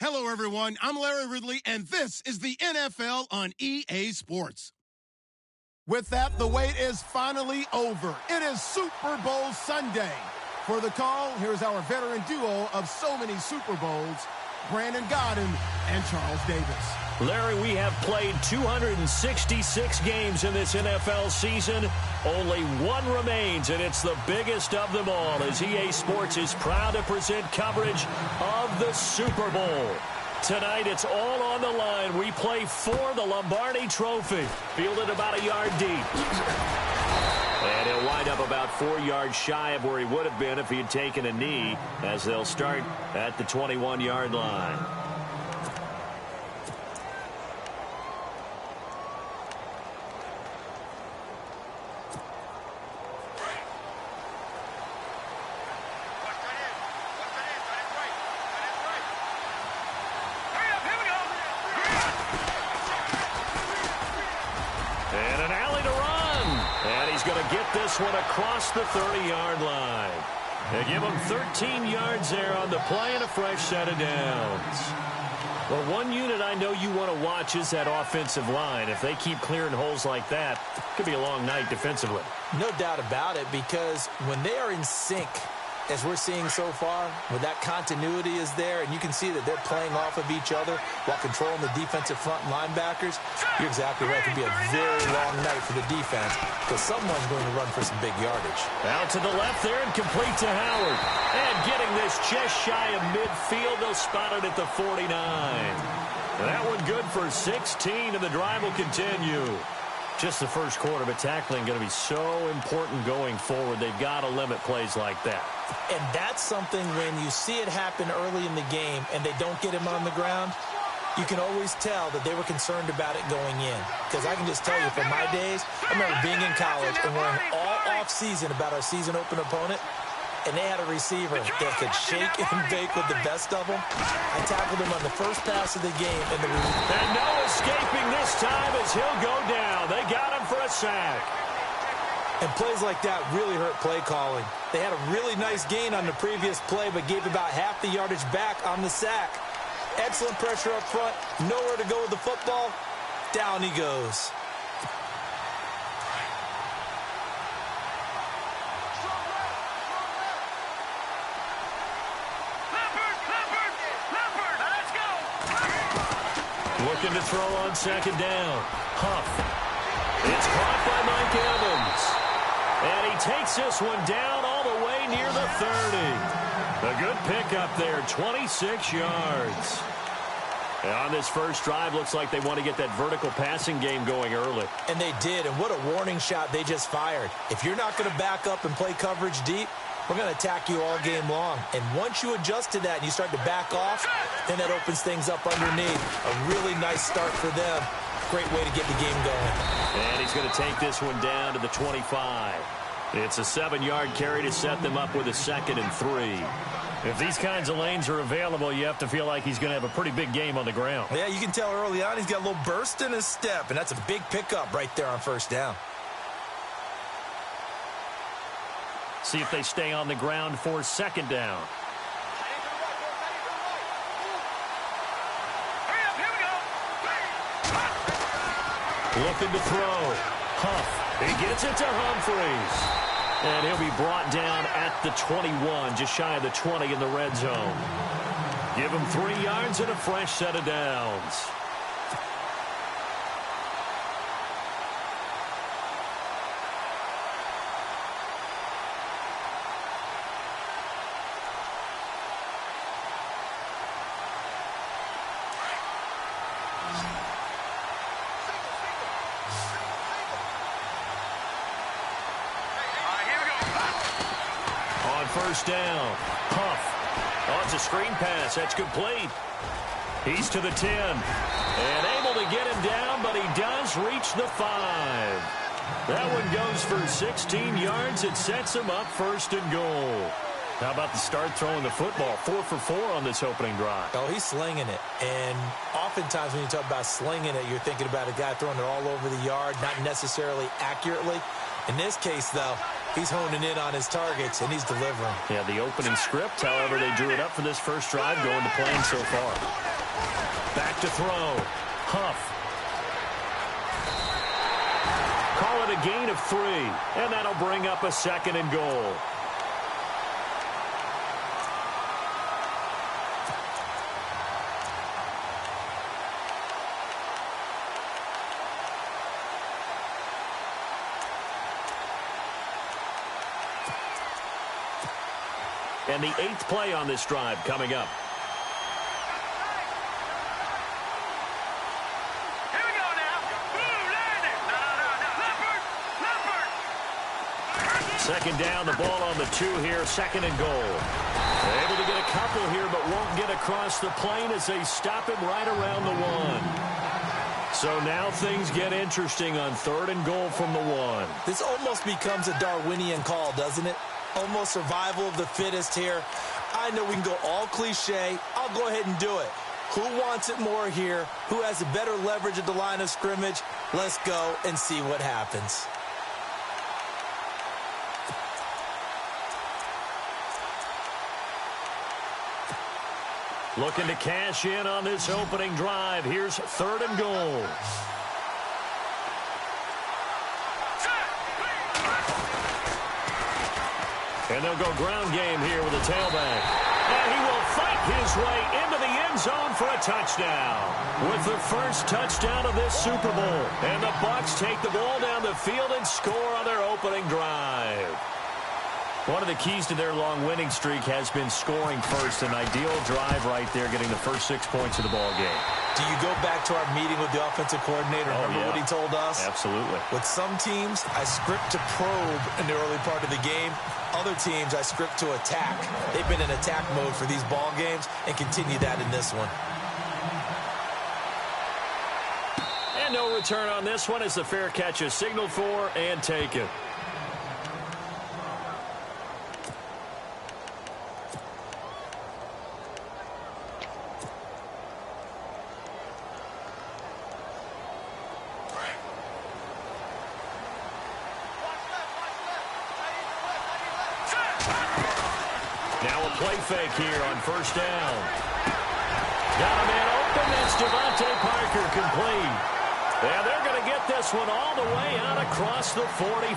Hello, everyone. I'm Larry Ridley, and this is the NFL on EA Sports. With that, the wait is finally over. It is Super Bowl Sunday. For the call, here's our veteran duo of so many Super Bowls, Brandon Godden and Charles Davis. Larry, we have played 266 games in this NFL season. Only one remains, and it's the biggest of them all, as EA Sports is proud to present coverage of the Super Bowl. Tonight, it's all on the line. We play for the Lombardi Trophy, fielded about a yard deep. And he'll wind up about 4 yards shy of where he would have been if he had taken a knee, as they'll start at the 21-yard line. One across the 30-yard line. They give him 13 yards there on the play and a fresh set of downs. Well, one unit I know you want to watch is that offensive line. If they keep clearing holes like that, it could be a long night defensively. No doubt about it, because when they are in sync, as we're seeing so far, when that continuity is there, and you can see that they're playing off of each other while controlling the defensive front linebackers, you're exactly right. It could be a very long night for the defense because someone's going to run for some big yardage. Out to the left there and complete to Howard. And getting this just shy of midfield, they'll spot it at the 49. That one good for 16, and the drive will continue. Just the first quarter, but tackling going to be so important going forward. They've got to limit plays like that. And that's something when you see it happen early in the game and they don't get him on the ground, you can always tell that they were concerned about it going in. Because I can just tell you from my days, I remember being in college and worrying all off-season about our season open opponent, and they had a receiver that could shake and bake with the best of them. I tackled him on the first pass of the game. And no escaping this time as he'll go down. They got him for a sack. And plays like that really hurt play calling. They had a really nice gain on the previous play, but gave about half the yardage back on the sack. Excellent pressure up front. Nowhere to go with the football. Down he goes. Looking to throw on second down. Huff. It's caught by Mike Evans. And he takes this one down all the way near the 30. A good pickup there, 26 yards. And on this first drive, looks like they want to get that vertical passing game going early. And they did, and what a warning shot they just fired. If you're not going to back up and play coverage deep, we're going to attack you all game long. And once you adjust to that and you start to back off, then that opens things up underneath. A really nice start for them. Great way to get the game going. And he's going to take this one down to the 25. It's a 7-yard carry to set them up with a 2nd and 3. If these kinds of lanes are available, you have to feel like he's going to have a pretty big game on the ground. Yeah, you can tell early on he's got a little burst in his step, and that's a big pickup right there on first down. See if they stay on the ground for second down. Looking to throw. Huff. He gets it to Humphreys. And he'll be brought down at the 21, just shy of the 20 in the red zone. Give him 3 yards and a fresh set of downs. First down. Huff. Oh, it's a screen pass. That's complete. He's to the 10. And able to get him down, but he does reach the 5. That one goes for 16 yards. It sets him up 1st and goal. How about the start throwing the football? 4 for 4 on this opening drive. Oh, he's slinging it. And oftentimes when you talk about slinging it, you're thinking about a guy throwing it all over the yard, not necessarily accurately. In this case, though, He's honing in on his targets, and he's delivering. Yeah, the opening script, however, they drew it up for this first drive, going to plan so far. Back to throw. Huff. Call it a gain of 3, and that'll bring up a 2nd and goal. And the 8th play on this drive coming up. Here we go now. Boom, Leopard. 2nd down, the ball on the 2 here, 2nd and goal. They're able to get a couple here, but won't get across the plane as they stop him right around the 1. So now things get interesting on 3rd and goal from the 1. This almost becomes a Darwinian call, doesn't it? Almost survival of the fittest here. I know we can go all cliche. I'll go ahead and do it. Who wants it more here? Who has a better leverage at the line of scrimmage? Let's go and see what happens. Looking to cash in on this opening drive. Here's 3rd and goal. And they'll go ground game here with a tailback. And he will fight his way into the end zone for a touchdown. With the first touchdown of this Super Bowl. And the Bucs take the ball down the field and score on their opening drive. One of the keys to their long winning streak has been scoring first. An ideal drive right there, getting the first 6 points of the ball game. Do you go back to our meeting with the offensive coordinator? Remember what he told us? Absolutely. With some teams, I script to probe in the early part of the game. Other teams, I script to attack. They've been in attack mode for these ball games and continue that in this one. And no return on this one as the fair catch is signaled for and taken. Play fake here on 1st down. Got a man open. That's Devontae Parker complete. And they're going to get this one all the way out across the 45.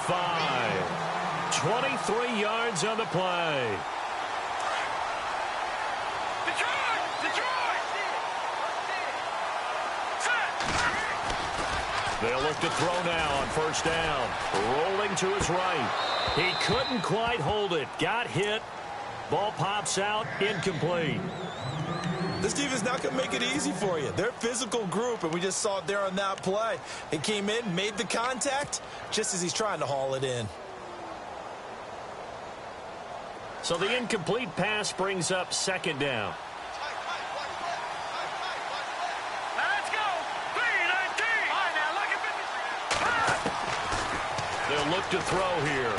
23 yards on the play. They'll look to throw now on 1st down. Rolling to his right. He couldn't quite hold it. Got hit. Ball pops out, incomplete. This defense not going to make it easy for you. They're a physical group, and we just saw it there on that play. It came in, made the contact, just as he's trying to haul it in. So the incomplete pass brings up 2nd down. Let's go. 3-19. All right, now look at 53. They'll look to throw here.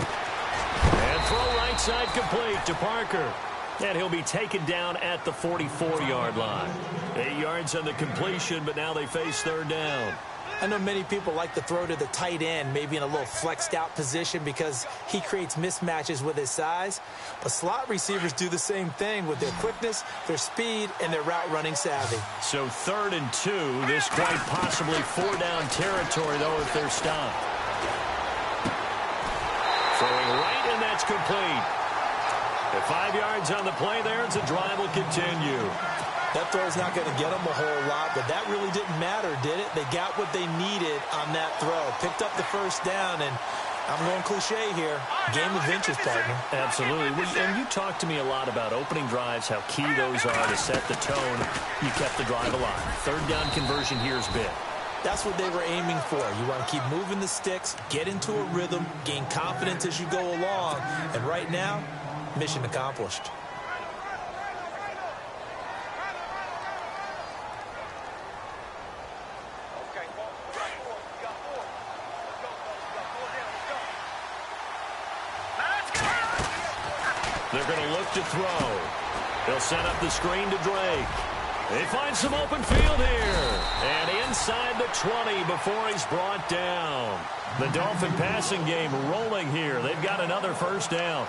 And throw right side complete to Parker. And he'll be taken down at the 44-yard line. 8 yards on the completion, but now they face 3rd down. I know many people like to throw to the tight end, maybe in a little flexed out position because he creates mismatches with his size. But slot receivers do the same thing with their quickness, their speed, and their route running savvy. So 3rd and 2, this quite possibly 4-down territory, though, if they're stopped. Throwing right, and that's complete. At 5 yards on the play there, the drive will continue. That throw's not going to get them a whole lot, but that really didn't matter, did it? They got what they needed on that throw. Picked up the 1st down, and I'm going cliche here. Game of inches, partner. Absolutely. And you talked to me a lot about opening drives, how key those are to set the tone. You kept the drive alive. 3rd down conversion here is big. That's what they were aiming for. You want to keep moving the sticks, get into a rhythm, gain confidence as you go along. And right now, mission accomplished. They're going to look to throw. They'll set up the screen to Drake. They find some open field here. And inside the 20 before he's brought down. The Dolphin passing game rolling here. They've got another first down.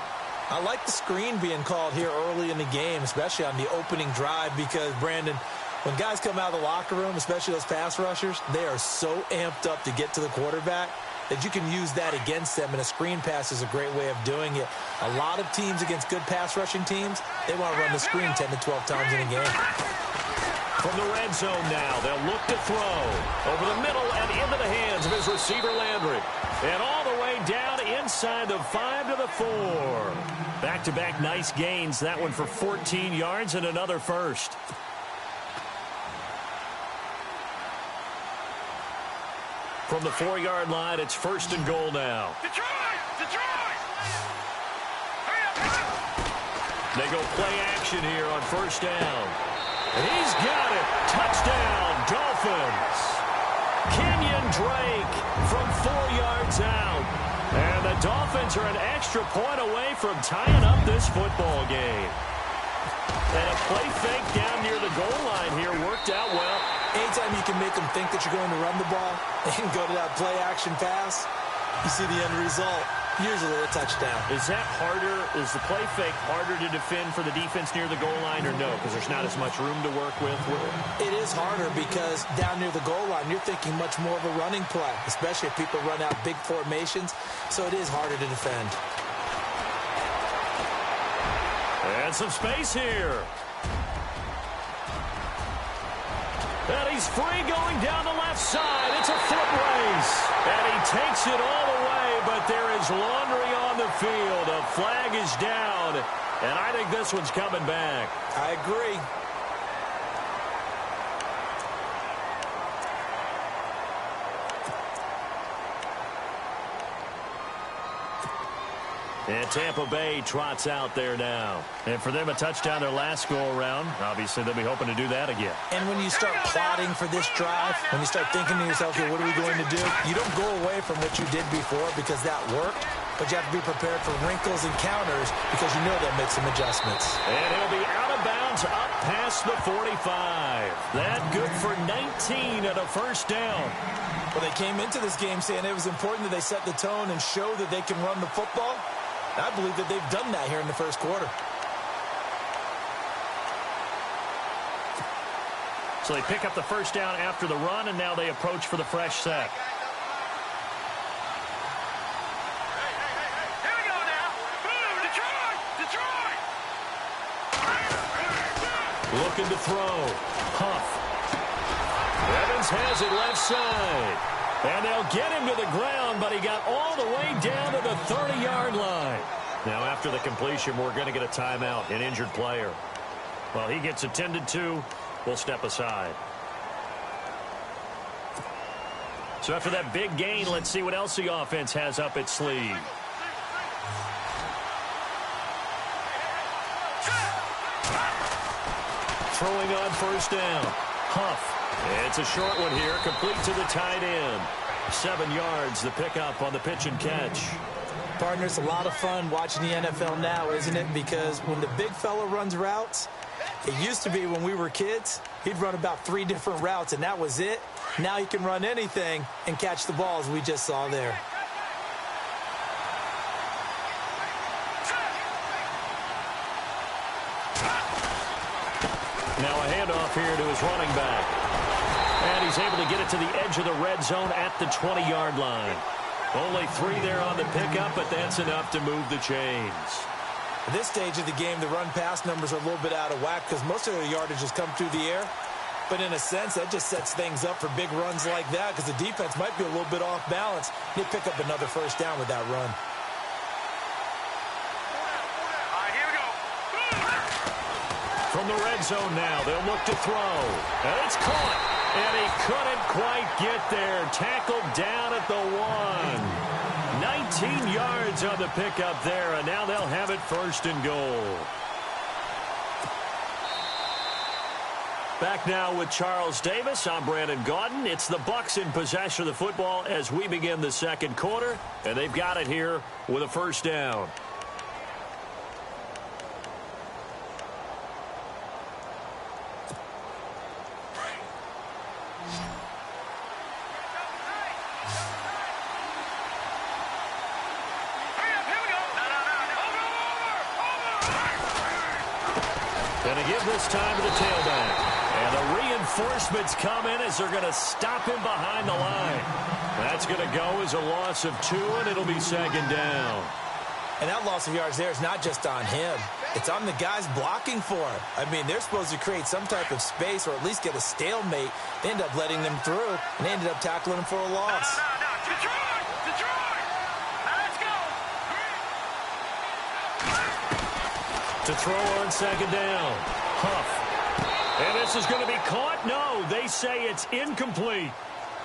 I like the screen being called here early in the game, especially on the opening drive, because, Brandon, when guys come out of the locker room, especially those pass rushers, they are so amped up to get to the quarterback that you can use that against them, and a screen pass is a great way of doing it. A lot of teams against good pass rushing teams, they want to run the screen 10 to 12 times in a game. From the red zone now, they'll look to throw. Over the middle and into the hands of his receiver, Landry. And all the way down inside the 5 to the 4. Back-to-back nice gains. That one for 14 yards and another first. From the 4-yard line, it's first and goal now. Detroit! Detroit! They go play action here on first down. And he's got it. Touchdown, Dolphins. Kenyon Drake from 4 yards out. And the Dolphins are an extra point away from tying up this football game. And a play fake down near the goal line here worked out well. Anytime you can make them think that you're going to run the ball and go to that play-action pass, you see the end result, usually a touchdown. Is that harder? Is the play fake harder to defend for the defense near the goal line or no? Because there's not as much room to work with? It is harder because down near the goal line, you're thinking much more of a running play, especially if people run out big formations. So it is harder to defend. And some space here. And he's free going down the left side. It's a foot race. And he takes it all the way, but there is laundry on the field. A flag is down. And I think this one's coming back. I agree. And Tampa Bay trots out there now. And for them, a touchdown their last go-around. Obviously, they'll be hoping to do that again. And when you start plotting for this drive, when you start thinking to yourself, okay, what are we going to do? You don't go away from what you did before because that worked, but you have to be prepared for wrinkles and counters because you know they'll make some adjustments. And he'll be out of bounds up past the 45. That good for 19 and a first down. Well, they came into this game saying it was important that they set the tone and show that they can run the football. I believe that they've done that here in the first quarter. So they pick up the first down after the run, and now they approach for the fresh set. Here we go now. Boom, Detroit! Detroit! Looking to throw. Huff. Evans has it left side. And they'll get him to the ground, but he got all the way down to the 30-yard line. Now, after the completion, we're going to get a timeout, an injured player. Well, he gets attended to. We'll step aside. So after that big gain, let's see what else the offense has up its sleeve. Throwing on first down. Huff. It's a short one here, complete to the tight end. 7 yards, the pickup on the pitch and catch. Partner, it's a lot of fun watching the NFL now, isn't it? Because when the big fella runs routes, it used to be when we were kids, he'd run about 3 different routes, and that was it. Now he can run anything and catch the ball, as we just saw there. Now a handoff here to his running back. And he's able to get it to the edge of the red zone at the 20-yard line. Only 3 there on the pickup, but that's enough to move the chains. At this stage of the game, the run-pass numbers are a little bit out of whack because most of their yardage has come through the air. But in a sense, that just sets things up for big runs like that because the defense might be a little bit off balance. They pick up another first down with that run. All right, here we go. From the red zone now, they'll look to throw. And it's caught. And he couldn't quite get there. Tackled down at the 1. 19 yards on the pickup there, and now they'll have it first and goal. Back now with Charles Davis. I'm Brandon Gaudin. It's the Bucs in possession of the football as we begin the second quarter, and they've got it here with a first down. Going to give this time to the tailback. And the reinforcements come in as they're going to stop him behind the line. That's going to go as a loss of 2, and it'll be second down. And that loss of yards there is not just on him. It's on the guys blocking for him. I mean, they're supposed to create some type of space or at least get a stalemate. They end up letting them through, and they ended up tackling him for a loss. No. Detroit! Now let's go! To throw on second down. Huff. And this is going to be caught? No, they say it's incomplete.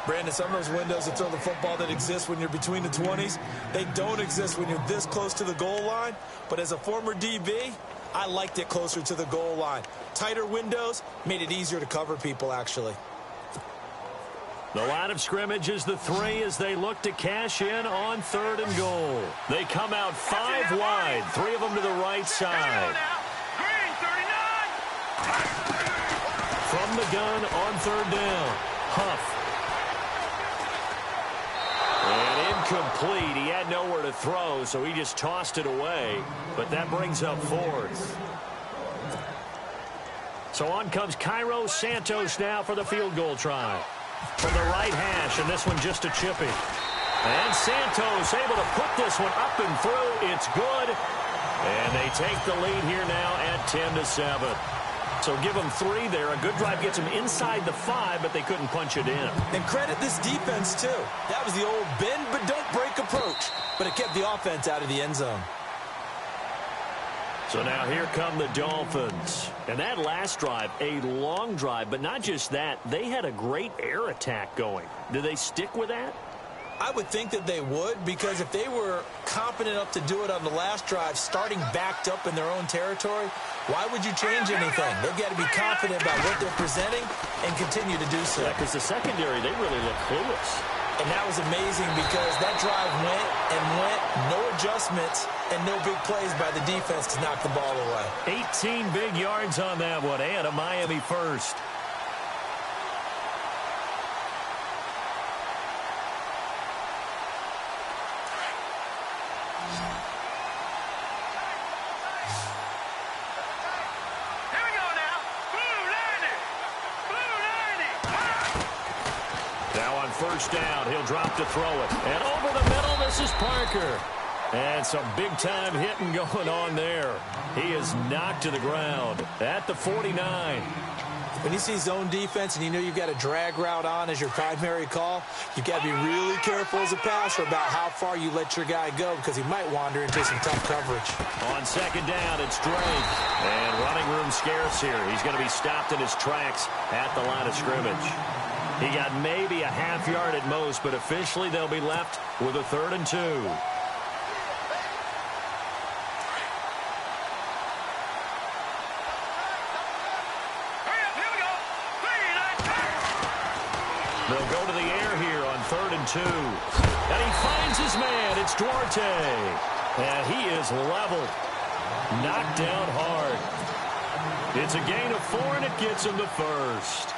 Brandon, some of those windows to throw the football that exist when you're between the 20s, they don't exist when you're this close to the goal line. But as a former DB, I liked it closer to the goal line. Tighter windows made it easier to cover people, actually. The line of scrimmage is the 3 as they look to cash in on 3rd and goal. They come out 5 wide, 3 of them to the right side. Green, 39! From the gun on 3rd down. Huff. And incomplete. He had nowhere to throw, so he just tossed it away. But that brings up 4th. So on comes Cairo Santos now for the field goal try. From the right hash, and this one just a chippy. And Santos able to put this one up and through. It's good. And they take the lead here now at 10-7. So give them 3 there. A good drive gets them inside the 5, but they couldn't punch it in. And credit this defense, too. That was the old bend but don't break approach. But it kept the offense out of the end zone. So now here come the Dolphins. And that last drive, a long drive, but not just that. They had a great air attack going. Do they stick with that? I would think that they would, because if they were confident enough to do it on the last drive, starting backed up in their own territory, why would you change anything? They've got to be confident about what they're presenting and continue to do so. Yeah, because the secondary, they really look clueless. And that was amazing because that drive went and went, no adjustments, and no big plays by the defense to knock the ball away. 18 big yards on that one, and a Miami first. First down, he'll drop to throw it. And over the middle, this is Parker. And some big-time hitting going on there. He is knocked to the ground at the 49. When you see zone defense and you know you've got a drag route on as your primary call, you've got to be really careful as a passer about how far you let your guy go because he might wander into some tough coverage. On second down, it's Drake. And running room scarce here. He's going to be stopped in his tracks at the line of scrimmage. He got maybe a half yard at most, but officially they'll be left with a 3rd and 2. They'll go to the air here on 3rd and 2. And he finds his man. It's Duarte. And he is leveled. Knocked down hard. It's a gain of 4, and it gets him the first.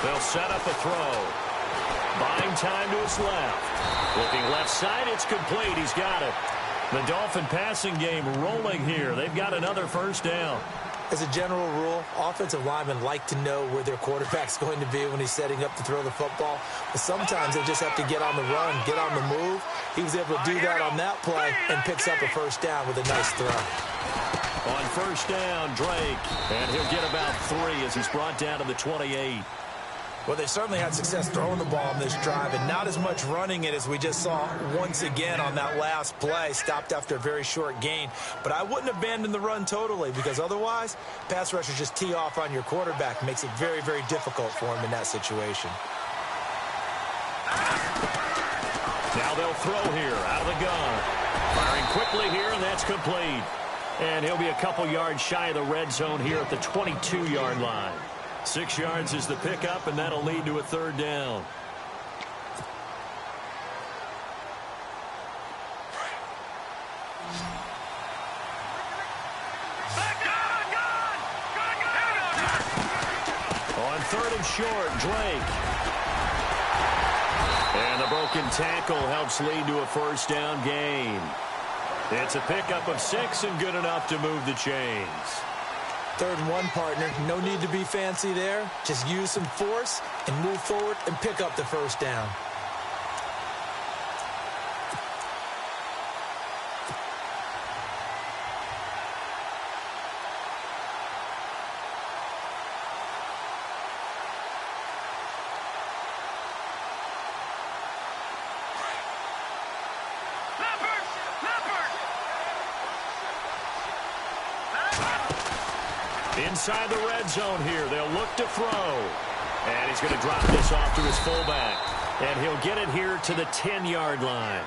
They'll set up a throw. Buying time to his left. Looking left side, it's complete. He's got it. The Dolphin passing game rolling here. They've got another first down. As a general rule, offensive linemen like to know where their quarterback's going to be when he's setting up to throw the football. But sometimes they just have to get on the run, get on the move. He was able to do that on that play and picks up a first down with a nice throw. On first down, Drake. And he'll get about 3 as he's brought down to the 28. Well, they certainly had success throwing the ball on this drive, and not as much running it as we just saw once again on that last play, stopped after a very short gain. But I wouldn't abandon the run totally, because otherwise, pass rushers just tee off on your quarterback. Makes it very, very difficult for him in that situation. Now they'll throw here out of the gun. Firing quickly here, and that's complete. And he'll be a couple yards shy of the red zone here at the 22-yard line. 6 yards is the pickup, and that'll lead to a 3rd down. short. Drake. And the broken tackle helps lead to a first down gain. It's a pickup of 6 and good enough to move the chains. 3rd and 1, partner. No need to be fancy there. Just use some force and move forward and pick up the first down. Inside the red zone here. They'll look to throw. And he's going to drop this off to his fullback. And he'll get it here to the 10-yard line.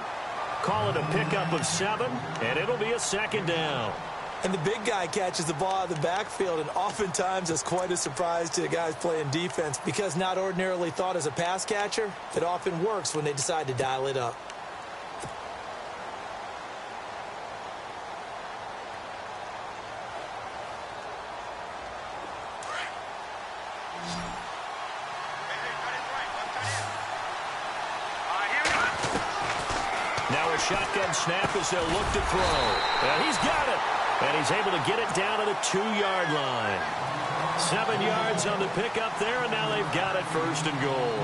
Call it a pickup of 7, and it'll be a second down. And the big guy catches the ball out of the backfield, and oftentimes it's quite a surprise to the guys playing defense because not ordinarily thought as a pass catcher, it often works when they decide to dial it up. Shotgun snap as they'll look to throw. And he's got it. And he's able to get it down to the 2-yard line. 7 yards on the pickup there, and now they've got it first and goal.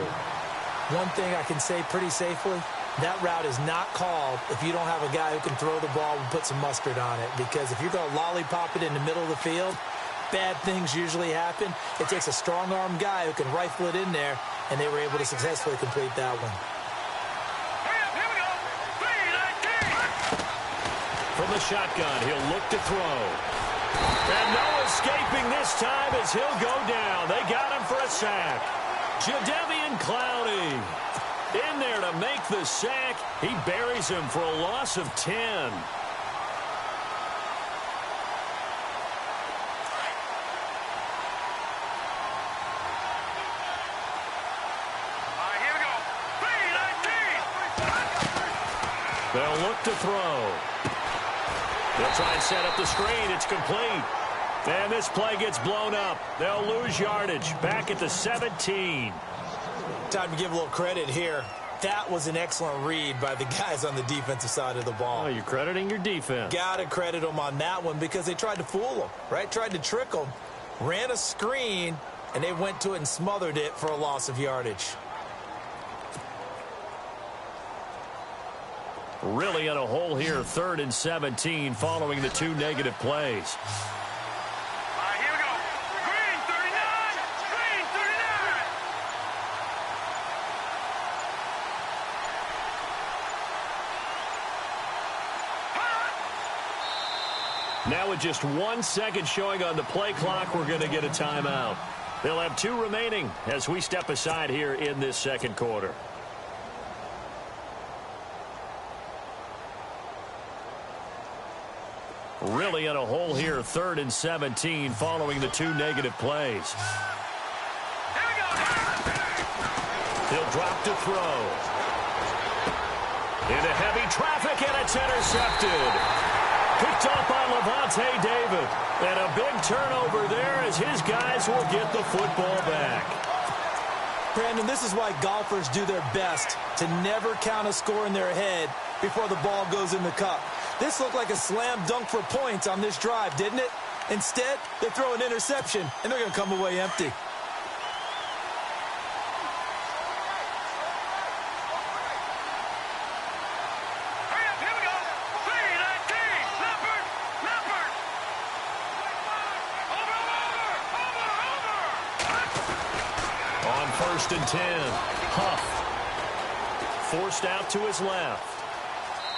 One thing I can say pretty safely, that route is not called if you don't have a guy who can throw the ball and put some mustard on it. Because if you're going to lollipop it in the middle of the field, bad things usually happen. It takes a strong-arm guy who can rifle it in there, and they were able to successfully complete that one. From the shotgun, he'll look to throw. And no escaping this time as he'll go down. They got him for a sack. Jadeveon Clowney in there to make the sack. He buries him for a loss of 10. They'll look to throw. They'll try and set up the screen. It's complete. And this play gets blown up. They'll lose yardage. Back at the 17. Time to give a little credit here. That was an excellent read by the guys on the defensive side of the ball. Oh, you're crediting your defense. Got to credit them on that one because they tried to fool them, right? Tried to trick them. Ran a screen, and they went to it and smothered it for a loss of yardage. Really in a hole here, 3rd and 17 following the 2 negative plays. Here we go. Green 39. Green 39. Now with just 1 second showing on the play clock, we're going to get a timeout. They'll have 2 remaining as we step aside here in this second quarter. Really in a hole here, 3rd and 17 following the 2 negative plays. Here we go. He'll drop to throw. Into heavy traffic, and it's intercepted. Picked up by Levante David. And a big turnover there as his guys will get the football back. Brandon, this is why golfers do their best to never count a score in their head before the ball goes in the cup. This looked like a slam dunk for points on this drive, didn't it? Instead, they throw an interception, and they're going to come away empty. Hurry up, here we go. 3-19. Leopard. Leopard. Over. On 1st and 10, Huff. Forced out to his left.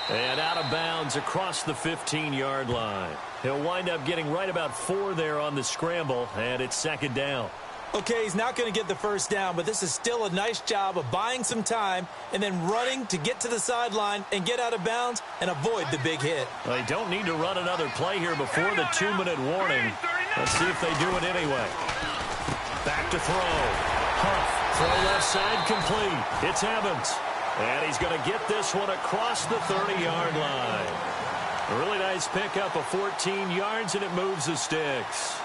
And out of bounds across the 15-yard line. He'll wind up getting right about 4 there on the scramble, and it's 2nd down. Okay, he's not going to get the first down, but this is still a nice job of buying some time and then running to get to the sideline and get out of bounds and avoid the big hit. They don't need to run another play here before the 2-minute warning. Let's see if they do it anyway. Back to throw. Huff, throw left side complete. It's Evans. And he's going to get this one across the 30-yard line. A really nice pickup of 14 yards, and it moves the sticks.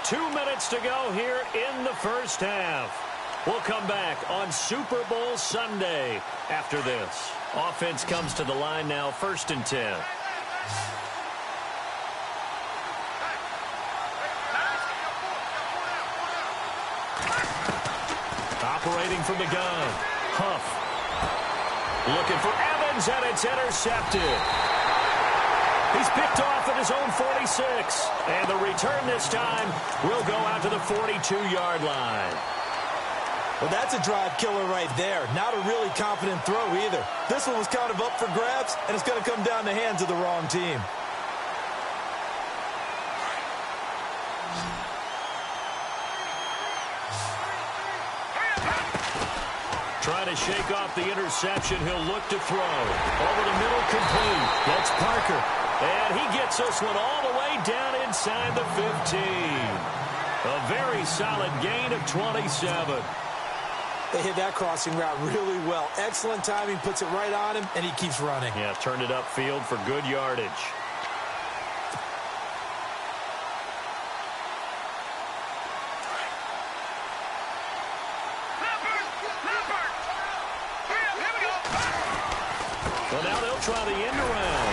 2 minutes to go here in the first half. We'll come back on Super Bowl Sunday after this. Offense comes to the line now, 1st and 10. Operating from the gun. Huff. Looking for Evans, and it's intercepted. He's picked off at his own 46. And the return this time will go out to the 42-yard line. Well, that's a drive killer right there. Not a really confident throw either. This one was kind of up for grabs, and it's going to come down the hands of the wrong team. Trying to shake off the interception. He'll look to throw. Over the middle, complete. That's Parker. And he gets this one all the way down inside the 15. A very solid gain of 27. They hit that crossing route really well. Excellent timing, puts it right on him, and he keeps running. Yeah, turned it upfield for good yardage. Well, now they'll try the end around.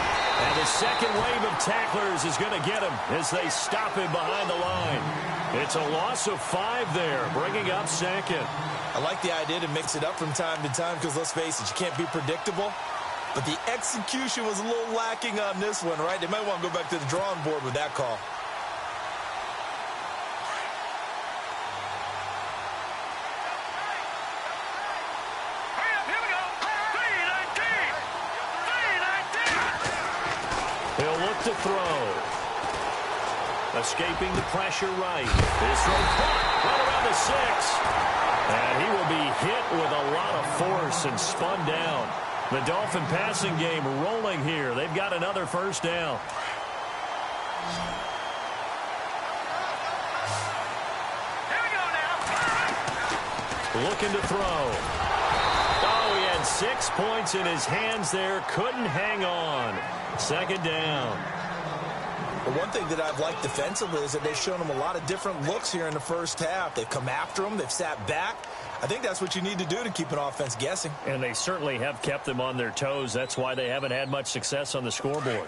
And the second wave of tacklers is going to get him as they stop him behind the line. It's a loss of 5 there, bringing up 2nd. I like the idea to mix it up from time to time because, let's face it, you can't be predictable. But the execution was a little lacking on this one, right? They might want to go back to the drawing board with that call. He'll look to throw. Escaping the pressure right. His throw caught right around the 6. And he will be hit with a lot of force and spun down. The Dolphin passing game rolling here. They've got another first down. Looking to throw. Oh, he had 6 points in his hands there. Couldn't hang on. 2nd down. Well, one thing that I've liked defensively is that they've shown him a lot of different looks here in the first half. They've come after him. They've sat back. I think that's what you need to do to keep an offense guessing. And they certainly have kept them on their toes. That's why they haven't had much success on the scoreboard.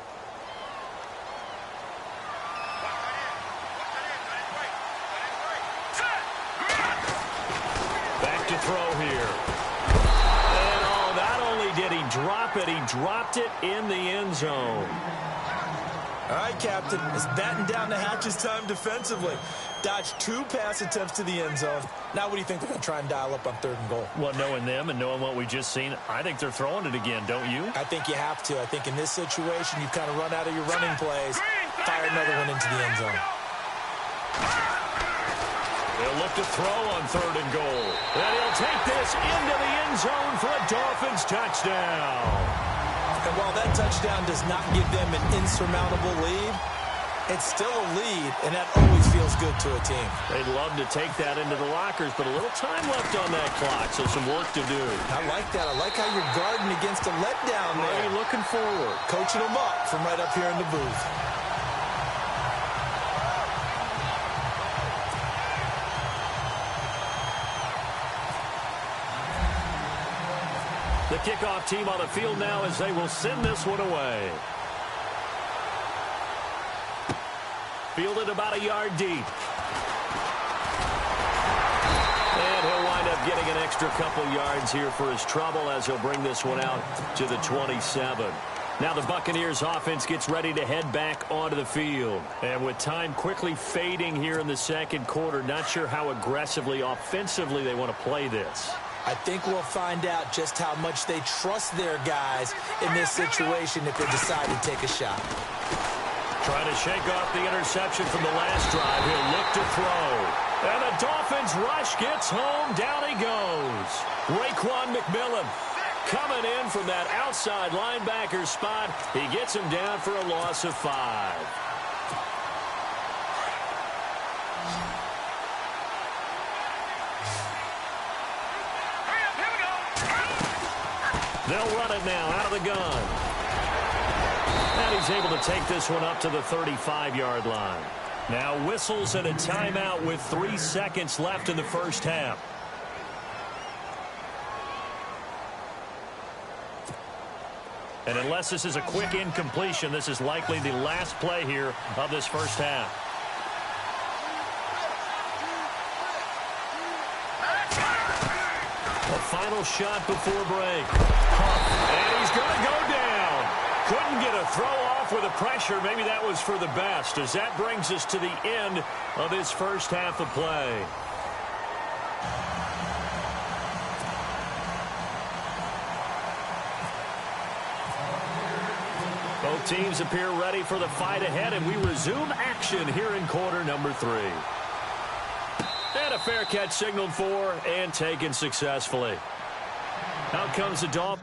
Back to throw here. And oh, not only did he drop it, he dropped it in the end zone. All right, Captain, it's batten down the hatches time defensively. Dodged 2 pass attempts to the end zone. Now what do you think they're going to try and dial up on 3rd and goal? Well, knowing them and knowing what we just seen, I think they're throwing it again, don't you? I think you have to. I think in this situation, you've kind of run out of your running plays. Fire another one into the end zone. They'll look to throw on 3rd and goal. And he'll take this into the end zone for a Dolphins touchdown. And while that touchdown does not give them an insurmountable lead, it's still a lead, and that always feels good to a team. They'd love to take that into the lockers, but a little time left on that clock, so some work to do. I like that. I like how you're guarding against a letdown there. Really looking forward. Coaching them up from right up here in the booth. The kickoff team on the field now as they will send this one away. Fielded about a yard deep. And he'll wind up getting an extra couple yards here for his trouble as he'll bring this one out to the 27. Now the Buccaneers offense gets ready to head back onto the field. And with time quickly fading here in the 2nd quarter, not sure how aggressively, offensively they want to play this. I think we'll find out just how much they trust their guys in this situation if they decide to take a shot. Trying to shake off the interception from the last drive. He'll look to throw. And the Dolphins rush gets home. Down he goes. Raekwon McMillan coming in from that outside linebacker spot. He gets him down for a loss of 5. They'll run it now out of the gun. And he's able to take this one up to the 35-yard line. Now whistles and a timeout with 3 seconds left in the first half. And unless this is a quick incompletion, this is likely the last play here of this first half. The final shot before break. And he's going to go down. Couldn't get a throw off with the pressure. Maybe that was for the best, as that brings us to the end of this first half of play. Both teams appear ready for the fight ahead, and we resume action here in quarter number 3. And a fair catch signaled for and taken successfully. Out comes the Dolphins.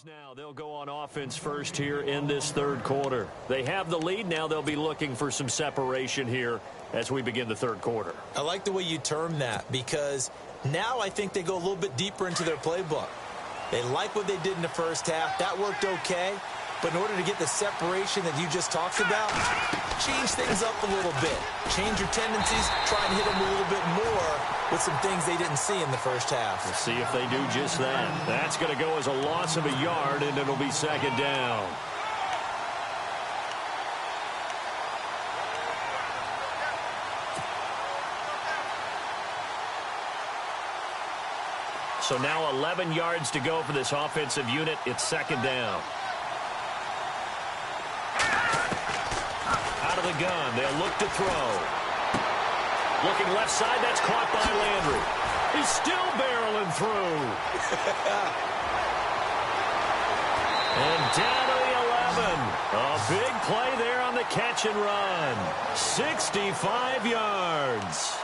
Now they'll go on offense first here in this third quarter. They have the lead. Now they'll be looking for some separation here as we begin the third quarter. I like the way you term that, because now I think they go a little bit deeper into their playbook. They like what they did in the first half. That worked okay. But in order to get the separation that you just talked about, change things up a little bit. Change your tendencies. Try and hit them a little bit more with some things they didn't see in the first half. We'll see if they do just that. That's going to go as a loss of a yard, and it'll be second down. So now 11 yards to go for this offensive unit. It's second down. Out of the gun. They'll look to throw. Looking left side. That's caught by Landry. He's still barreling through. And down to the 11. A big play there on the catch and run. 65 yards.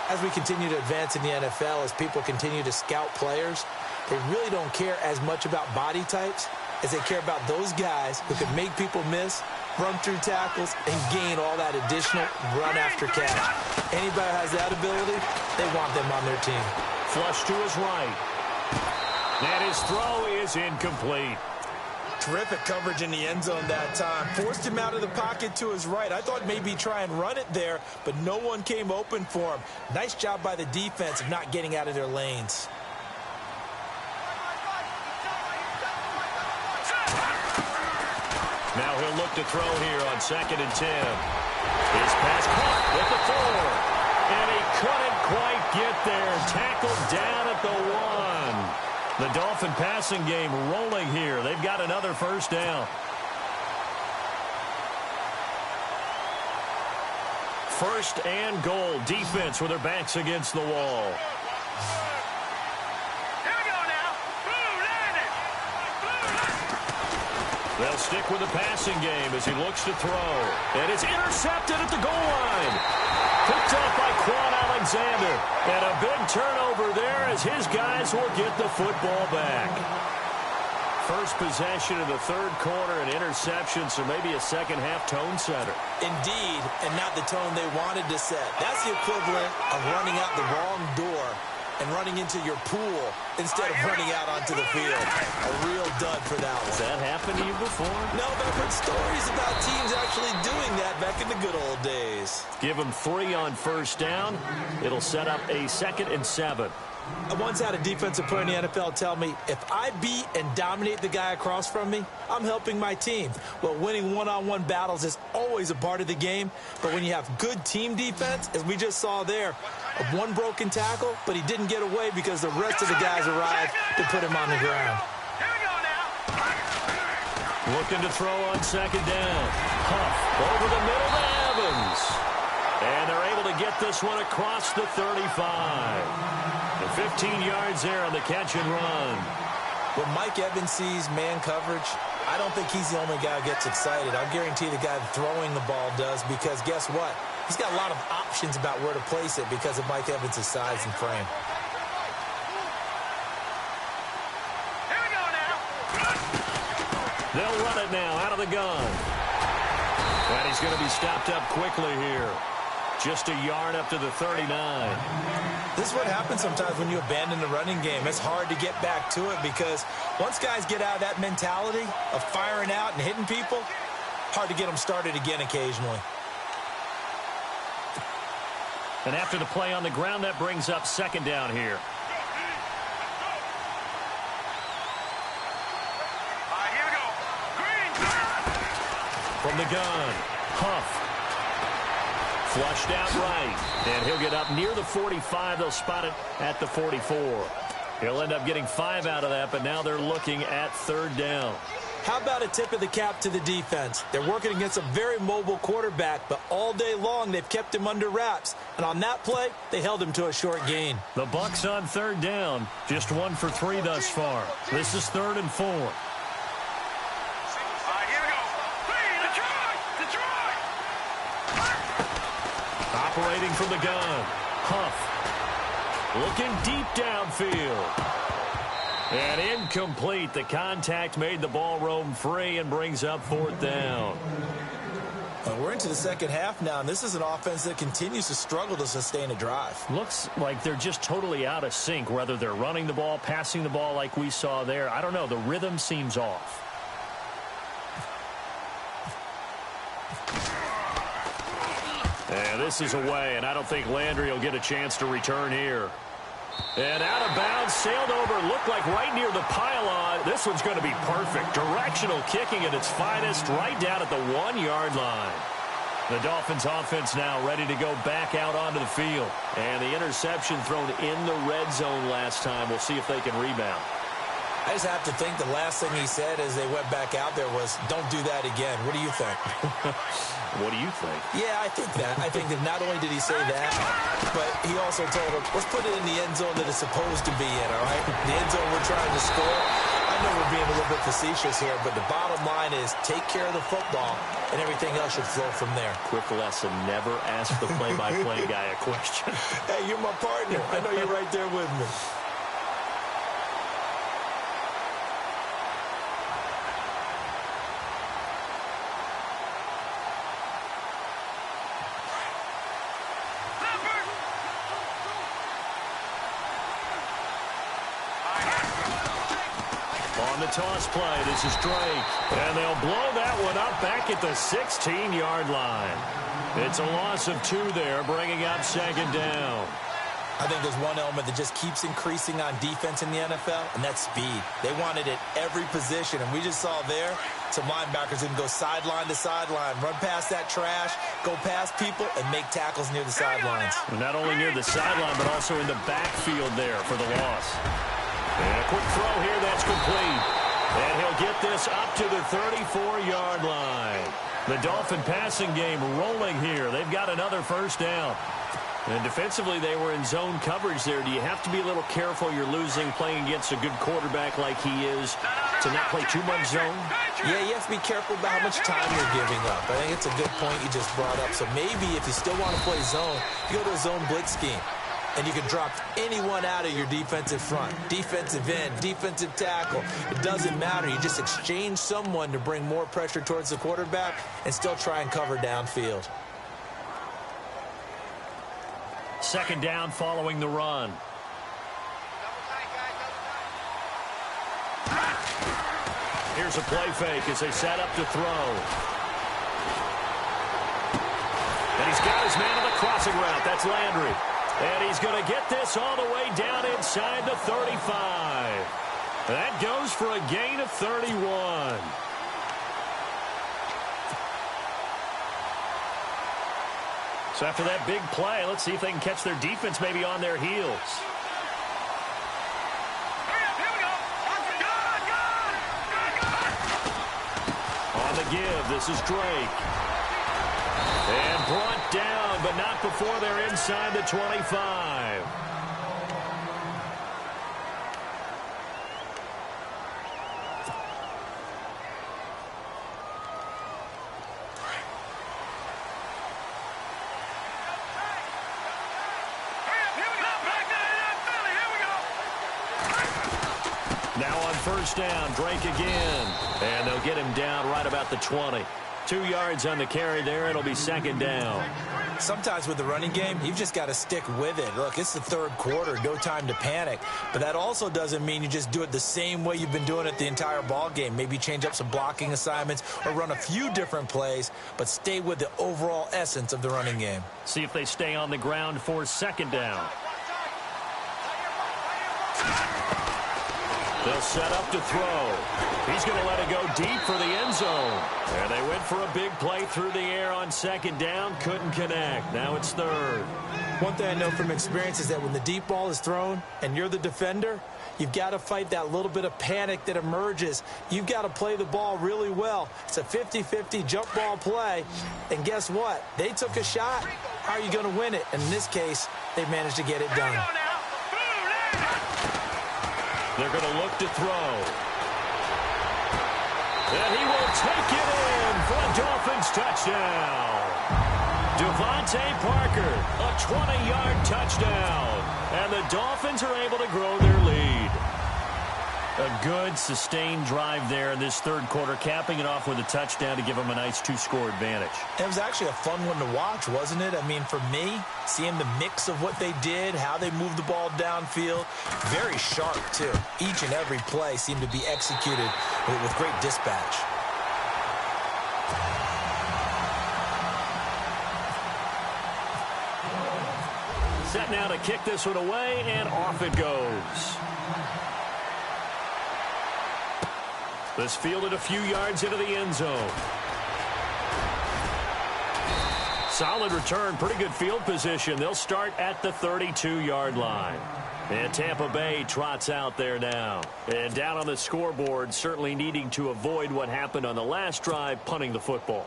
As we continue to advance in the NFL, as people continue to scout players, they really don't care as much about body types as they care about those guys who can make people miss, run through tackles, and gain all that additional run after catch. Anybody who has that ability, they want them on their team. Flush to his right. And his throw is incomplete. Terrific coverage in the end zone that time. Forced him out of the pocket to his right. I thought maybe try and run it there, but no one came open for him. Nice job by the defense of not getting out of their lanes. Now he'll look to throw here on 2nd and 10. His pass caught with the 4. And he couldn't quite get there. Tackled down at the 1. The Dolphin passing game rolling here. They've got another first down. First and goal. Defense with their backs against the wall. Here we go now. Blue landed. They'll stick with the passing game as he looks to throw. And it's intercepted at the goal line. Picked up by Quan Alexander. And a big turnover there as his guys will get the football back. First possession of the third quarter, an interception, so maybe a second-half tone setter. Indeed, and not the tone they wanted to set. That's the equivalent of running out the wrong door and running into your pool instead of running out onto the field. A real dud for that one. Has that happened to you before? No, but I've heard stories about teams actually doing that back in the good old days. Give them 3 on first down. It'll set up a 2nd and 7. I once had a defensive player in the NFL tell me, if I beat and dominate the guy across from me, I'm helping my team. Well, winning one-on-one battles is always a part of the game, but when you have good team defense, as we just saw there, one broken tackle, but he didn't get away because the rest of the guys arrived to put him on the ground. Here we go now. Looking to throw on 2nd down. Huff over the middle to Evans. And they're able to get this one across the 35. 15 yards there on the catch and run. When Mike Evans sees man coverage, I don't think he's the only guy who gets excited. I'll guarantee the guy throwing the ball does, because guess what? He's got a lot of options about where to place it because of Mike Evans' size and frame. Here we go now. They'll run it now out of the gun. And he's going to be stopped up quickly here. Just a yard up to the 39. This is what happens sometimes when you abandon the running game. It's hard to get back to it because once guys get out of that mentality of firing out and hitting people, hard to get them started again occasionally. And after the play on the ground, that brings up 2nd down here. Here we go. Green. From the gun, Huff. Flushed out right, and he'll get up near the 45. They'll spot it at the 44. He'll end up getting 5 out of that, but now they're looking at 3rd down. How about a tip of the cap to the defense? They're working against a very mobile quarterback, but all day long they've kept him under wraps. And on that play, they held him to a short gain. The Bucs on 3rd down, just 1 for 3 thus far. This is 3rd and 4. Here we go. Detroit. Operating from the gun, Huff. Looking deep downfield. And incomplete. The contact made the ball roam free and brings up 4th down. We're into the second half now, and this is an offense that continues to struggle to sustain a drive. Looks like they're just totally out of sync, whether they're running the ball, passing the ball like we saw there. I don't know. The rhythm seems off. And this is away, and I don't think Landry will get a chance to return here. And out of bounds, sailed over, looked like right near the pylon. This one's going to be perfect. Directional kicking at its finest, right down at the 1-yard line. The Dolphins offense now ready to go back out onto the field. And the interception thrown in the red zone last time. We'll see if they can rebound. I just have to think the last thing he said as they went back out there was, don't do that again. What do you think? What do you think? Yeah, I think that. I think that not only did he say that, but he also told him, let's put it in the end zone that it's supposed to be in, all right? The end zone we're trying to score. I know we're being a little bit facetious here, but the bottom line is take care of the football, and everything else should flow from there. Quick lesson, never ask the play-by-play guy a question. Hey, you're my partner. I know you're right there with me. On the toss play, this is Drake. And they'll blow that one up back at the 16-yard line. It's a loss of 2 there, bringing up 2nd down. I think there's one element that just keeps increasing on defense in the NFL, and that's speed. They want it at every position, and we just saw there some linebackers who can go sideline to sideline, run past that trash, go past people, and make tackles near the sidelines. Not only near the sideline, but also in the backfield there for the loss. And a quick throw here, that's complete. And he'll get this up to the 34-yard line. The Dolphin passing game rolling here. They've got another first down. And defensively, they were in zone coverage there. Do you have to be a little careful? You're losing, playing against a good quarterback like he is, to not play too much zone? Yeah, you have to be careful about how much time you're giving up. I think it's a good point you just brought up. So maybe if you still want to play zone, you go to a zone blitz scheme. And you can drop anyone out of your defensive front. Defensive end, defensive tackle. It doesn't matter. You just exchange someone to bring more pressure towards the quarterback and still try and cover downfield. 2nd down following the run. Here's a play fake as they set up to throw. And he's got his man on the crossing route. That's Landry. And he's going to get this all the way down inside the 35. That goes for a gain of 31. So after that big play, let's see if they can catch their defense maybe on their heels. On the give, this is Drake. And brought down, but not before they're inside the 25. Now on first down, Drake again. And they'll get him down right about the 20. 2 yards on the carry there. It'll be second down. Sometimes with the running game, you've just got to stick with it. Look, it's the third quarter, no time to panic. But that also doesn't mean you just do it the same way you've been doing it the entire ball game. Maybe change up some blocking assignments or run a few different plays, but stay with the overall essence of the running game. See if they stay on the ground for second down. They'll set up to throw. He's going to let it go deep for the end zone. And they went for a big play through the air on second down. Couldn't connect. Now it's third. One thing I know from experience is that when the deep ball is thrown and you're the defender, you've got to fight that little bit of panic that emerges. You've got to play the ball really well. It's a 50-50 jump ball play. And guess what? They took a shot. How are you going to win it? And in this case, they managed to get it done. They're going to look to throw. And he will take it in for a Dolphins touchdown. Devontae Parker, a 20-yard touchdown. And the Dolphins are able to grow their lead. A good, sustained drive there in this third quarter, capping it off with a touchdown to give them a nice 2-score advantage. It was actually a fun one to watch, wasn't it? I mean, for me, seeing the mix of what they did, how they moved the ball downfield, very sharp, too. Each and every play seemed to be executed with great dispatch. Set now to kick this one away, and off it goes. This fielded a few yards into the end zone. Solid return, pretty good field position. They'll start at the 32-yard line. And Tampa Bay trots out there now. And down on the scoreboard, certainly needing to avoid what happened on the last drive, punting the football.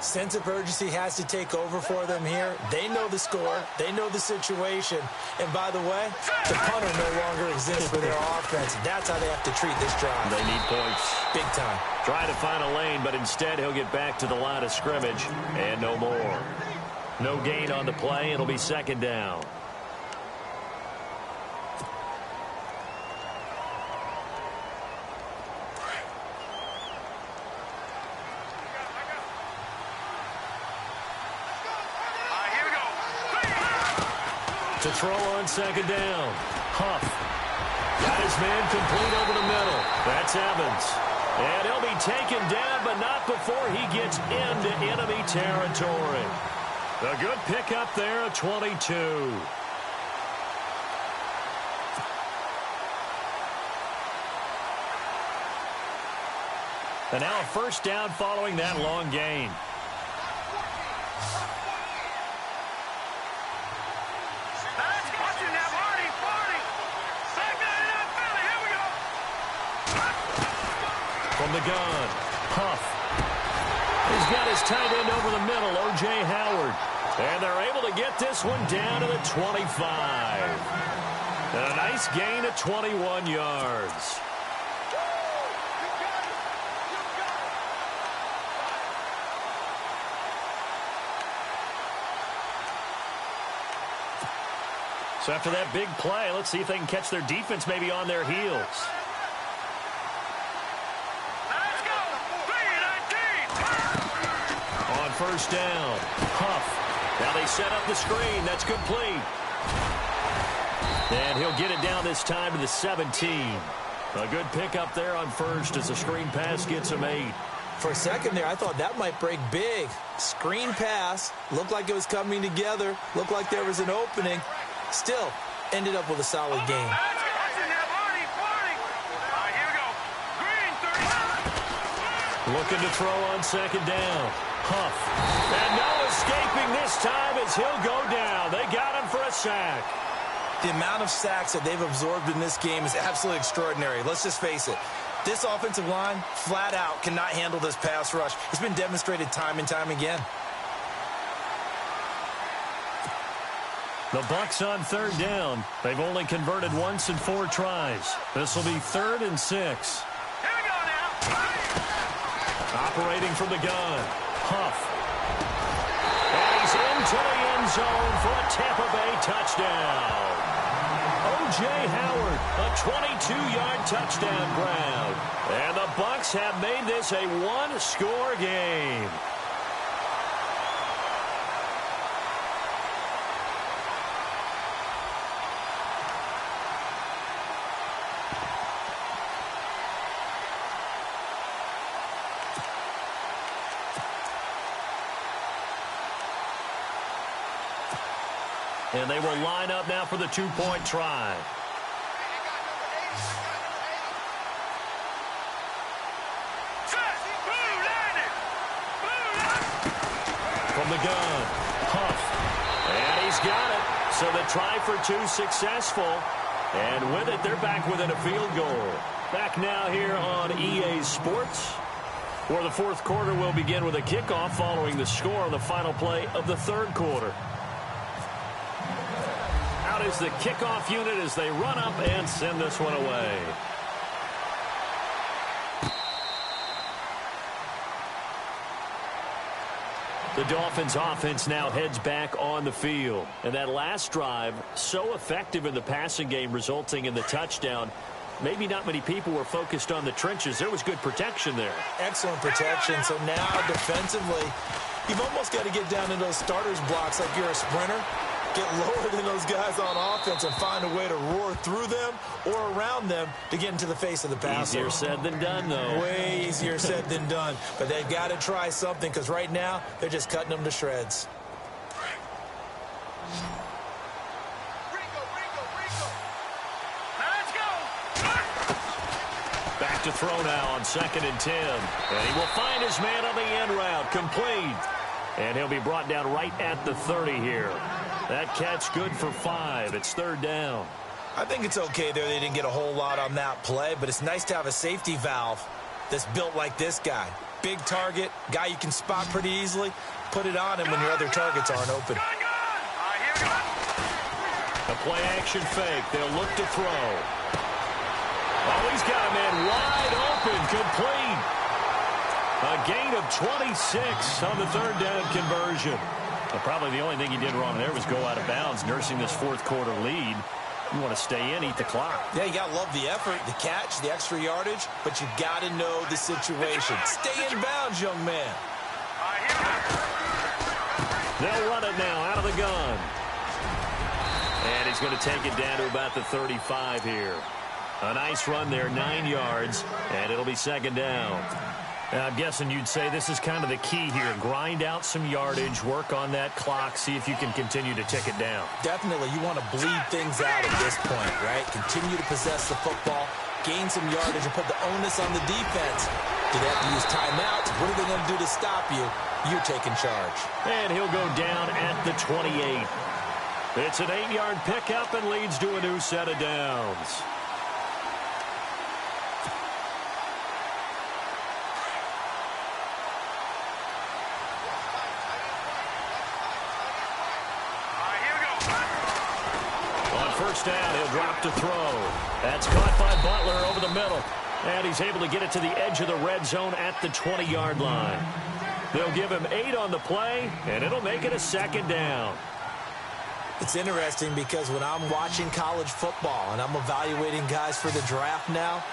Sense of urgency has to take over for them here. They know the score. They know the situation. And by the way, the punter no longer exists for their offense. That's how they have to treat this drive. They need points. Big time. Try to find a lane, but instead he'll get back to the line of scrimmage. And no more. No gain on the play. It'll be second down. To throw on second down. Huff. Got his man complete over the middle. That's Evans. And he'll be taken down, but not before he gets into enemy territory. A good pickup there at 22. And now a first down following that long gain. From the gun, Huff. He's got his tight end over the middle, O.J. Howard. And they're able to get this one down to the 25. And a nice gain of 21 yards. So after that big play, let's see if they can catch their defense maybe on their heels. First down. Huff. Now they set up the screen. That's complete. And he'll get it down this time to the 17. A good pickup there on first as the screen pass gets him 8. For a second there, I thought that might break big. Screen pass, looked like it was coming together, looked like there was an opening. Still, ended up with a solid game. Looking to throw on second down. Huff. And no escaping this time as he'll go down. They got him for a sack. The amount of sacks that they've absorbed in this game is absolutely extraordinary. Let's just face it. This offensive line, flat out, cannot handle this pass rush. It's been demonstrated time and time again. The Bucs on third down. They've only converted once in 4 tries. This will be 3rd and 6. Here we go now. Operating from the gun. Huff. And he's into the end zone for a Tampa Bay touchdown. O.J. Howard, a 22-yard touchdown grab. And the Bucs have made this a one-score game. And they will line up now for the 2-point try. From the gun, Huff. And he's got it. So the try for 2 successful. And with it, they're back within a field goal. Back now here on EA Sports, where the 4th quarter will begin with a kickoff following the score on the final play of the 3rd quarter. Out is the kickoff unit as they run up and send this one away. The Dolphins offense now heads back on the field. And that last drive, so effective in the passing game, resulting in the touchdown. Maybe not many people were focused on the trenches. There was good protection there. Excellent protection. So now defensively, you've almost got to get down in those starters blocks like you're a sprinter. Get lower than those guys on offense and find a way to roar through them or around them to get into the face of the passer. Easier said than done, though. Way easier said than done. But they've got to try something because right now they're just cutting them to shreds. Let's go. Back to throw now on 2nd and 10. And he will find his man on the end route. Complete. And he'll be brought down right at the 30 here. That catch good for 5. It's 3rd down. I think it's okay there. They didn't get a whole lot on that play, but it's nice to have a safety valve that's built like this guy. Big target, guy you can spot pretty easily. Put it on him when your other targets aren't open. A play-action fake. They'll look to throw. Oh, he's got a man wide open. Complete. A gain of 26 on the 3rd down conversion. But probably the only thing he did wrong there was go out of bounds, nursing this 4th quarter lead. You want to stay in, eat the clock. Yeah, you got to love the effort, the catch, the extra yardage, but you got to know the situation. Stay in bounds, young man. They'll run it now out of the gun. And he's going to take it down to about the 35 here. A nice run there, 9 yards, and it'll be 2nd down. I'm guessing you'd say this is kind of the key here. Grind out some yardage, work on that clock, see if you can continue to tick it down. Definitely. You want to bleed things out at this point, right? Continue to possess the football, gain some yardage, and put the onus on the defense. Do they have to use timeouts? What are they going to do to stop you? You're taking charge. And he'll go down at the 28. It's an 8-yard pickup and leads to a new set of downs. First down, he'll drop to throw. That's caught by Butler over the middle. And he's able to get it to the edge of the red zone at the 20-yard line. They'll give him 8 on the play, and it'll make it a 2nd down. It's interesting because when I'm watching college football and I'm evaluating guys for the draft now,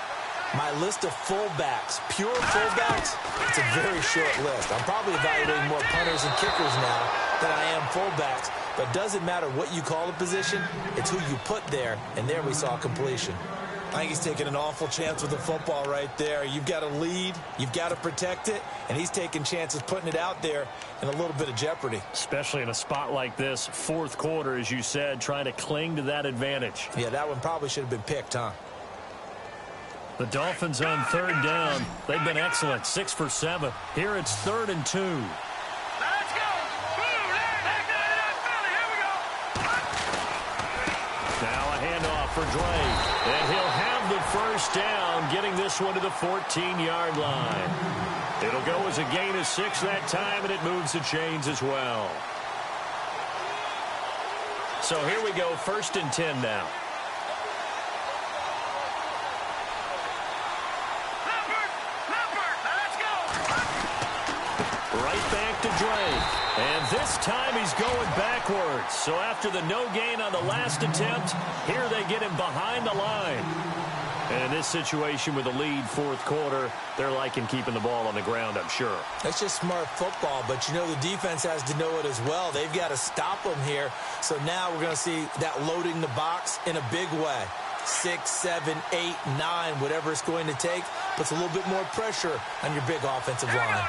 my list of fullbacks, pure fullbacks, it's a very short list. I'm probably evaluating more punters and kickers now than I am fullbacks. But it doesn't matter what you call the position, it's who you put there, and there we saw completion. I think he's taking an awful chance with the football right there. You've got to lead, you've got to protect it, and he's taking chances putting it out there in a little bit of jeopardy. Especially in a spot like this, fourth quarter, as you said, trying to cling to that advantage. Yeah, that one probably should have been picked, huh? The Dolphins on third down. They've been excellent, 6 for 7. Here it's 3rd and 2. Let's go! Here we go! Now a handoff for Drake. And he'll have the first down, getting this one to the 14-yard line. It'll go as a gain of 6 that time, and it moves the chains as well. So here we go, 1st and 10 now. Right back to Drake. And this time he's going backwards. So after the no gain on the last attempt, here they get him behind the line. And in this situation with a lead fourth quarter, they're liking keeping the ball on the ground, I'm sure. That's just smart football, but you know the defense has to know it as well. They've got to stop them here. So now we're going to see that loading the box in a big way. 6, 7, 8, 9, whatever it's going to take, puts a little bit more pressure on your big offensive line.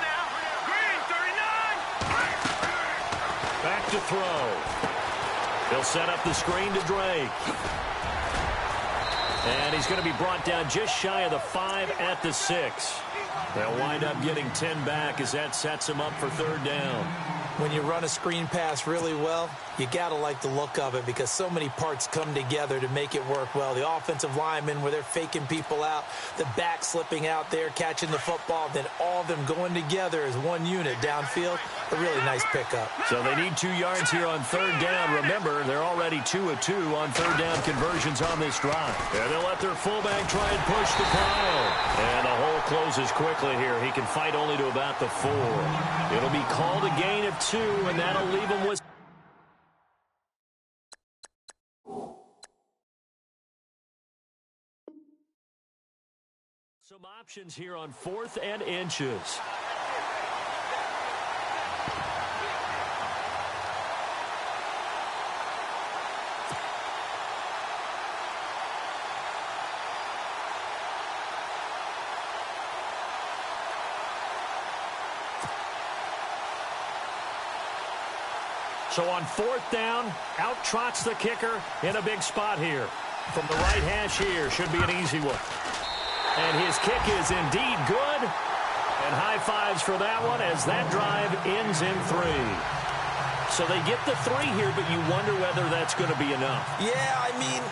Back to throw. He'll set up the screen to Drake. And he's going to be brought down just shy of the 5 at the 6. They'll wind up getting 10 back as that sets him up for 3rd down. When you run a screen pass really well, you got to like the look of it because so many parts come together to make it work well. The offensive linemen where they're faking people out, the back slipping out there, catching the football, then all of them going together as one unit downfield. A really nice pickup. So they need 2 yards here on 3rd down. Remember, they're already 2 of 2 on 3rd down conversions on this drive. And they'll let their fullback try and push the pile. And the hole closes quickly here. He can fight only to about the 4. It'll be called a gain of 2, and that'll leave him with... some options here on 4th and inches. So on 4th down, out trots the kicker in a big spot here. From the right hash here, should be an easy one. And his kick is indeed good. And high fives for that one as that drive ends in 3. So they get the 3 here, but you wonder whether that's going to be enough. Yeah, I mean,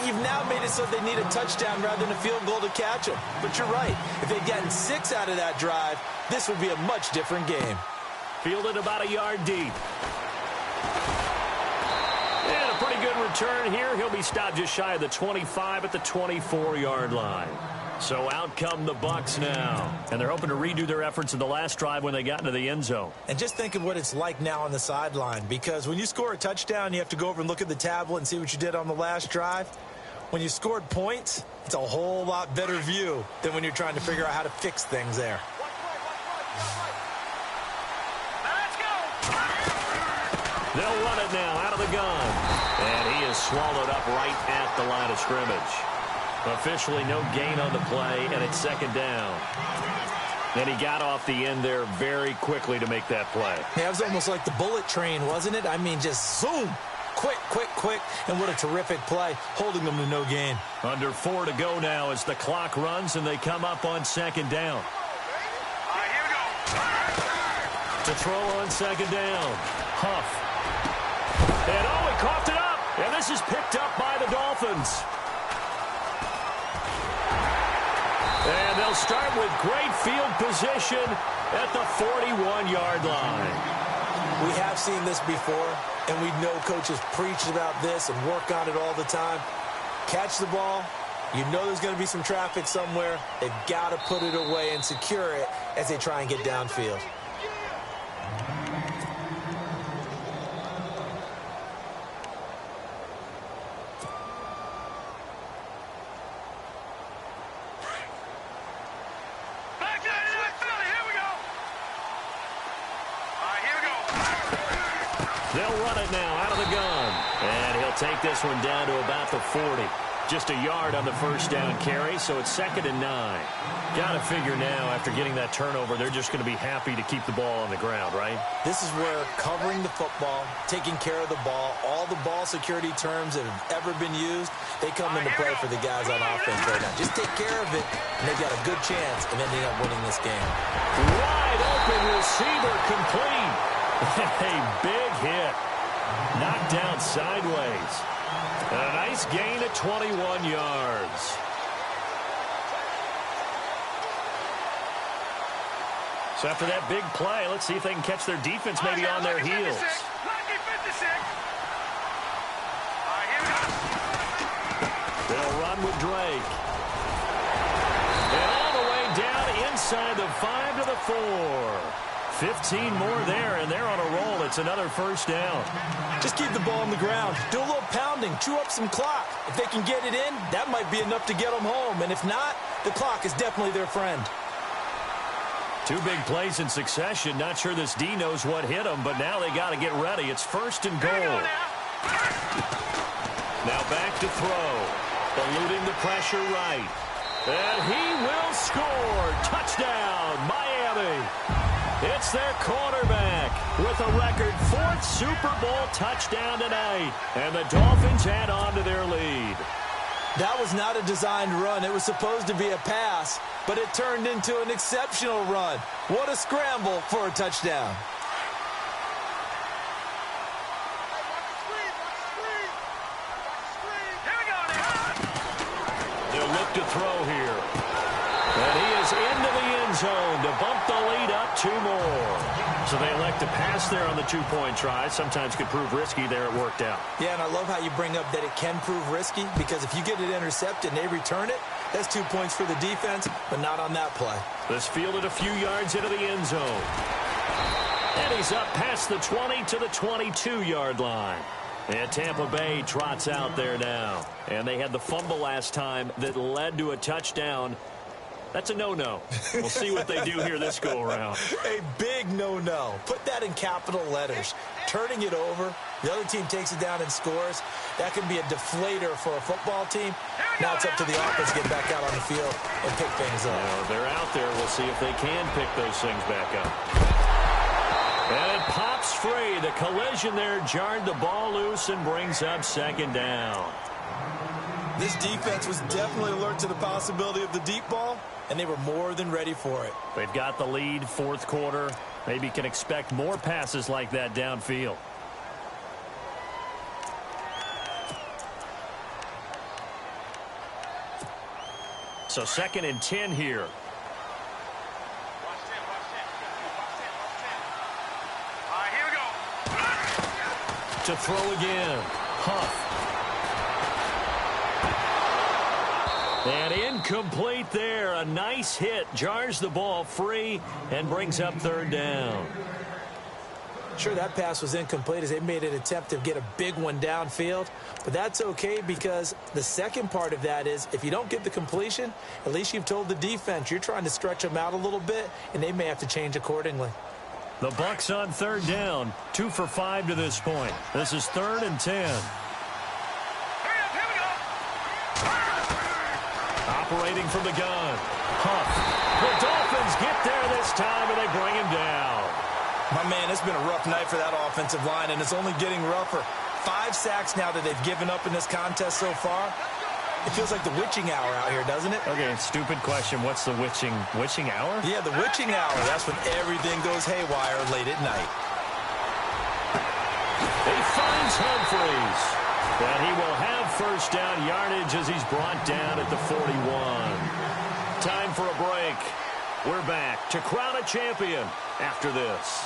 you've now made it so they need a touchdown rather than a field goal to catch them. But you're right. If they'd gotten 6 out of that drive, this would be a much different game. Fielded about a yard deep. And a pretty good return here. He'll be stopped just shy of the 25 at the 24-yard line. So out come the Bucs now. And they're hoping to redo their efforts in the last drive when they got into the end zone. And just think of what it's like now on the sideline. Because when you score a touchdown, you have to go over and look at the tablet and see what you did on the last drive. When you scored points, it's a whole lot better view than when you're trying to figure out how to fix things there. They'll run it now out of the gun. And he is swallowed up right at the line of scrimmage. Officially no gain on the play, and it's 2nd down. And he got off the end there very quickly to make that play. Yeah, it was almost like the bullet train, wasn't it? I mean, just zoom. Quick, quick, quick. And what a terrific play, holding them to no gain. Under 4 to go now as the clock runs, and they come up on 2nd down. Here we go. To throw on 2nd down. Huff. And he coughed it up. And this is picked up by the Dolphins. And they'll start with great field position at the 41-yard line. We have seen this before, and we know coaches preach about this and work on it all the time. Catch the ball. You know there's going to be some traffic somewhere. They've got to put it away and secure it as they try and get downfield. They'll run it now out of the gun. And he'll take this one down to about the 40. just a yard on the first down carry, so it's 2nd and 9. Got to figure now, after getting that turnover, they're just going to be happy to keep the ball on the ground, right? This is where covering the football, taking care of the ball, all the ball security terms that have ever been used, they come into play for the guys on offense right now. Just take care of it, and they've got a good chance of ending up winning this game. Wide open receiver complete. A big hit. Knocked down sideways. And a nice gain of 21 yards. So after that big play, let's see if they can catch their defense maybe on their heels. They'll run with Drake. And all the way down inside the 5 to the 4. 15 more there, and they're on a roll. It's another first down. Just keep the ball on the ground. Do a little pounding. Chew up some clock. If they can get it in, that might be enough to get them home. And if not, the clock is definitely their friend. 2 big plays in succession. Not sure this D knows what hit them, but now they got to get ready. It's 1st and goal. Now back to throw. Eluding the pressure right. And he will score. Touchdown, Miami. It's their quarterback with a record 4th Super Bowl touchdown tonight. And the Dolphins add on to their lead. That was not a designed run. It was supposed to be a pass, but it turned into an exceptional run. What a scramble for a touchdown. They'll look to throw here. And he is into the end zone to bump the lead up 2 more. So they elect to pass there on the 2-point try. Sometimes could prove risky there. It worked out. Yeah, and I love how you bring up that it can prove risky, because if you get it intercepted and they return it, that's 2 points for the defense, but not on that play. This fielded a few yards into the end zone. And he's up past the 20 to the 22-yard line. And Tampa Bay trots out there now. And they had the fumble last time that led to a touchdown. That's a no-no. We'll see what they do here this go-around. A big no-no. Put that in capital letters. Turning it over, the other team takes it down and scores. That can be a deflator for a football team. Now it's up to the offense to get back out on the field and pick things up. Well, they're out there. We'll see if they can pick those things back up. And it pops free. The collision there jarred the ball loose and brings up 2nd down. This defense was definitely alert to the possibility of the deep ball, and they were more than ready for it. They've got the lead, 4th quarter. Maybe can expect more passes like that downfield. So 2nd and 10 here. To throw again. Huff. And incomplete there. A nice hit. Jars the ball free and brings up 3rd down. Sure, that pass was incomplete as they made an attempt to get a big one downfield. But that's okay, because the second part of that is if you don't get the completion, at least you've told the defense you're trying to stretch them out a little bit, and they may have to change accordingly. The Bucs on 3rd down. 2 for 5 to this point. This is 3rd and 10. Operating from the gun. Huff. The Dolphins get there this time, and they bring him down. My man, it's been a rough night for that offensive line, and it's only getting rougher. 5 sacks now that they've given up in this contest so far. It feels like the witching hour out here, doesn't it? Okay, stupid question. What's the witching hour? Yeah, the witching hour. That's when everything goes haywire late at night. He finds Humphreys. And he will have 1st down yardage as he's brought down at the 41. Time for a break. We're back to crown a champion after this.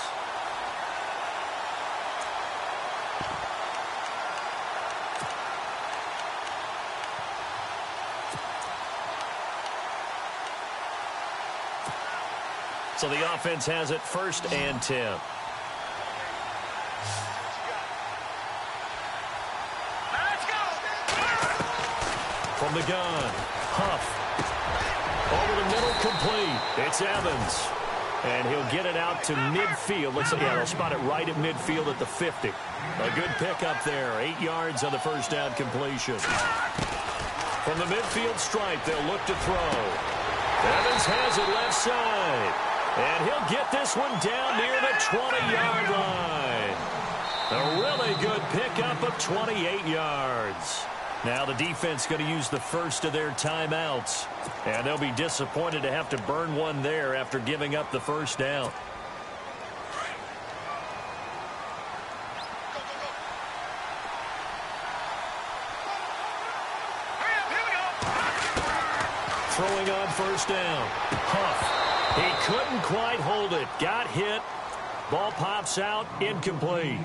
So the offense has it 1st and 10. From the gun, Huff. Over the middle, complete. It's Evans. And he'll get it out to midfield. They'll spot it right at midfield at the 50. A good pickup there. 8 yards on the 1st down completion. From the midfield stripe, they'll look to throw. Evans has it left side. And he'll get this one down near the 20-yard line. A really good pickup of 28 yards. Now the defense going to use the first of their timeouts. And they'll be disappointed to have to burn one there after giving up the first down. Throwing on first down. Huff. He couldn't quite hold it. Got hit. Ball pops out. Incomplete.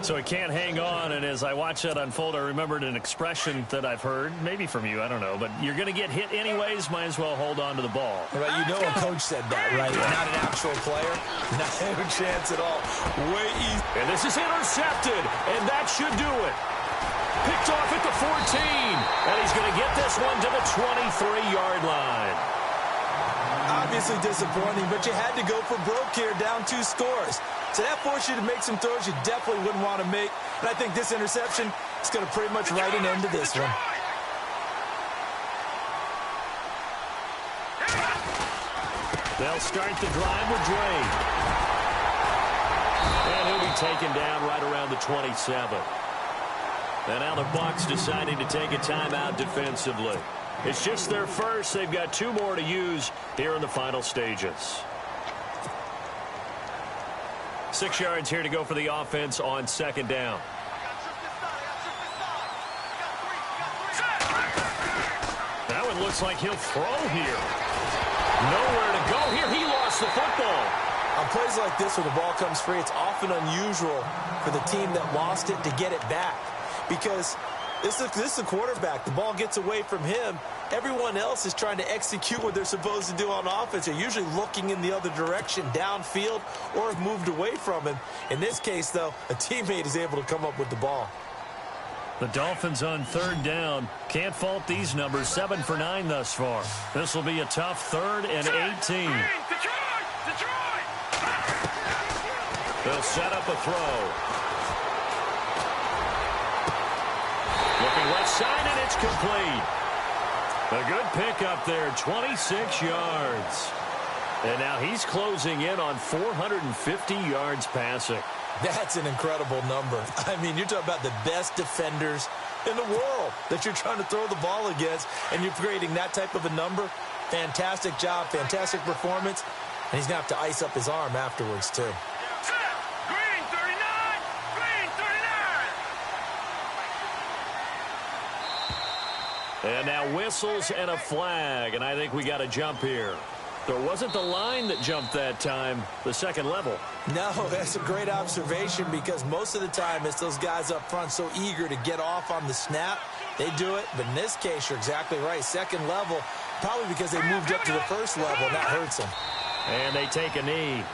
So he can't hang on, and as I watch that unfold, I remembered an expression that I've heard, maybe from you, I don't know, but you're going to get hit anyways, might as well hold on to the ball. Right, you know a coach said that, right? Not an actual player. Not a chance at all. Way easy. And this is intercepted, and that should do it. Picked off at the 14, and he's going to get this one to the 23-yard line. Obviously disappointing, but you had to go for broke here, down 2 scores. So that forced you to make some throws you definitely wouldn't want to make. And I think this interception is going to pretty much write an end to this one. They'll start the drive with Drake. And he'll be taken down right around the 27. And now the Bucs deciding to take a timeout defensively. It's just their first. They've got 2 more to use here in the final stages. 6 yards here to go for the offense on second down. That one looks like he'll throw here. Nowhere to go here. He lost the football. On plays like this where the ball comes free, it's often unusual for the team that lost it to get it back. Because this is the quarterback. The ball gets away from him. Everyone else is trying to execute what they're supposed to do on offense. They're usually looking in the other direction, downfield, or have moved away from him. In this case, though, a teammate is able to come up with the ball. The Dolphins on third down. Can't fault these numbers. 7 for 9 thus far. This will be a tough 3rd and 18. They'll set up a throw. Looking left side, and it's complete. A good pickup there, 26 yards. And now he's closing in on 450 yards passing. That's an incredible number. I mean, you're talking about the best defenders in the world that you're trying to throw the ball against, and you're creating that type of a number. Fantastic job, fantastic performance. And he's going to have to ice up his arm afterwards, too. Green 39! Green 39! And now whistles and a flag, and I think we got a jump here. There wasn't the line that jumped that time, the second level. No, that's a great observation because most of the time it's those guys up front so eager to get off on the snap. They do it, but in this case, you're exactly right. Second level, probably because they moved up to the first level, and that hurts them. And they take a knee.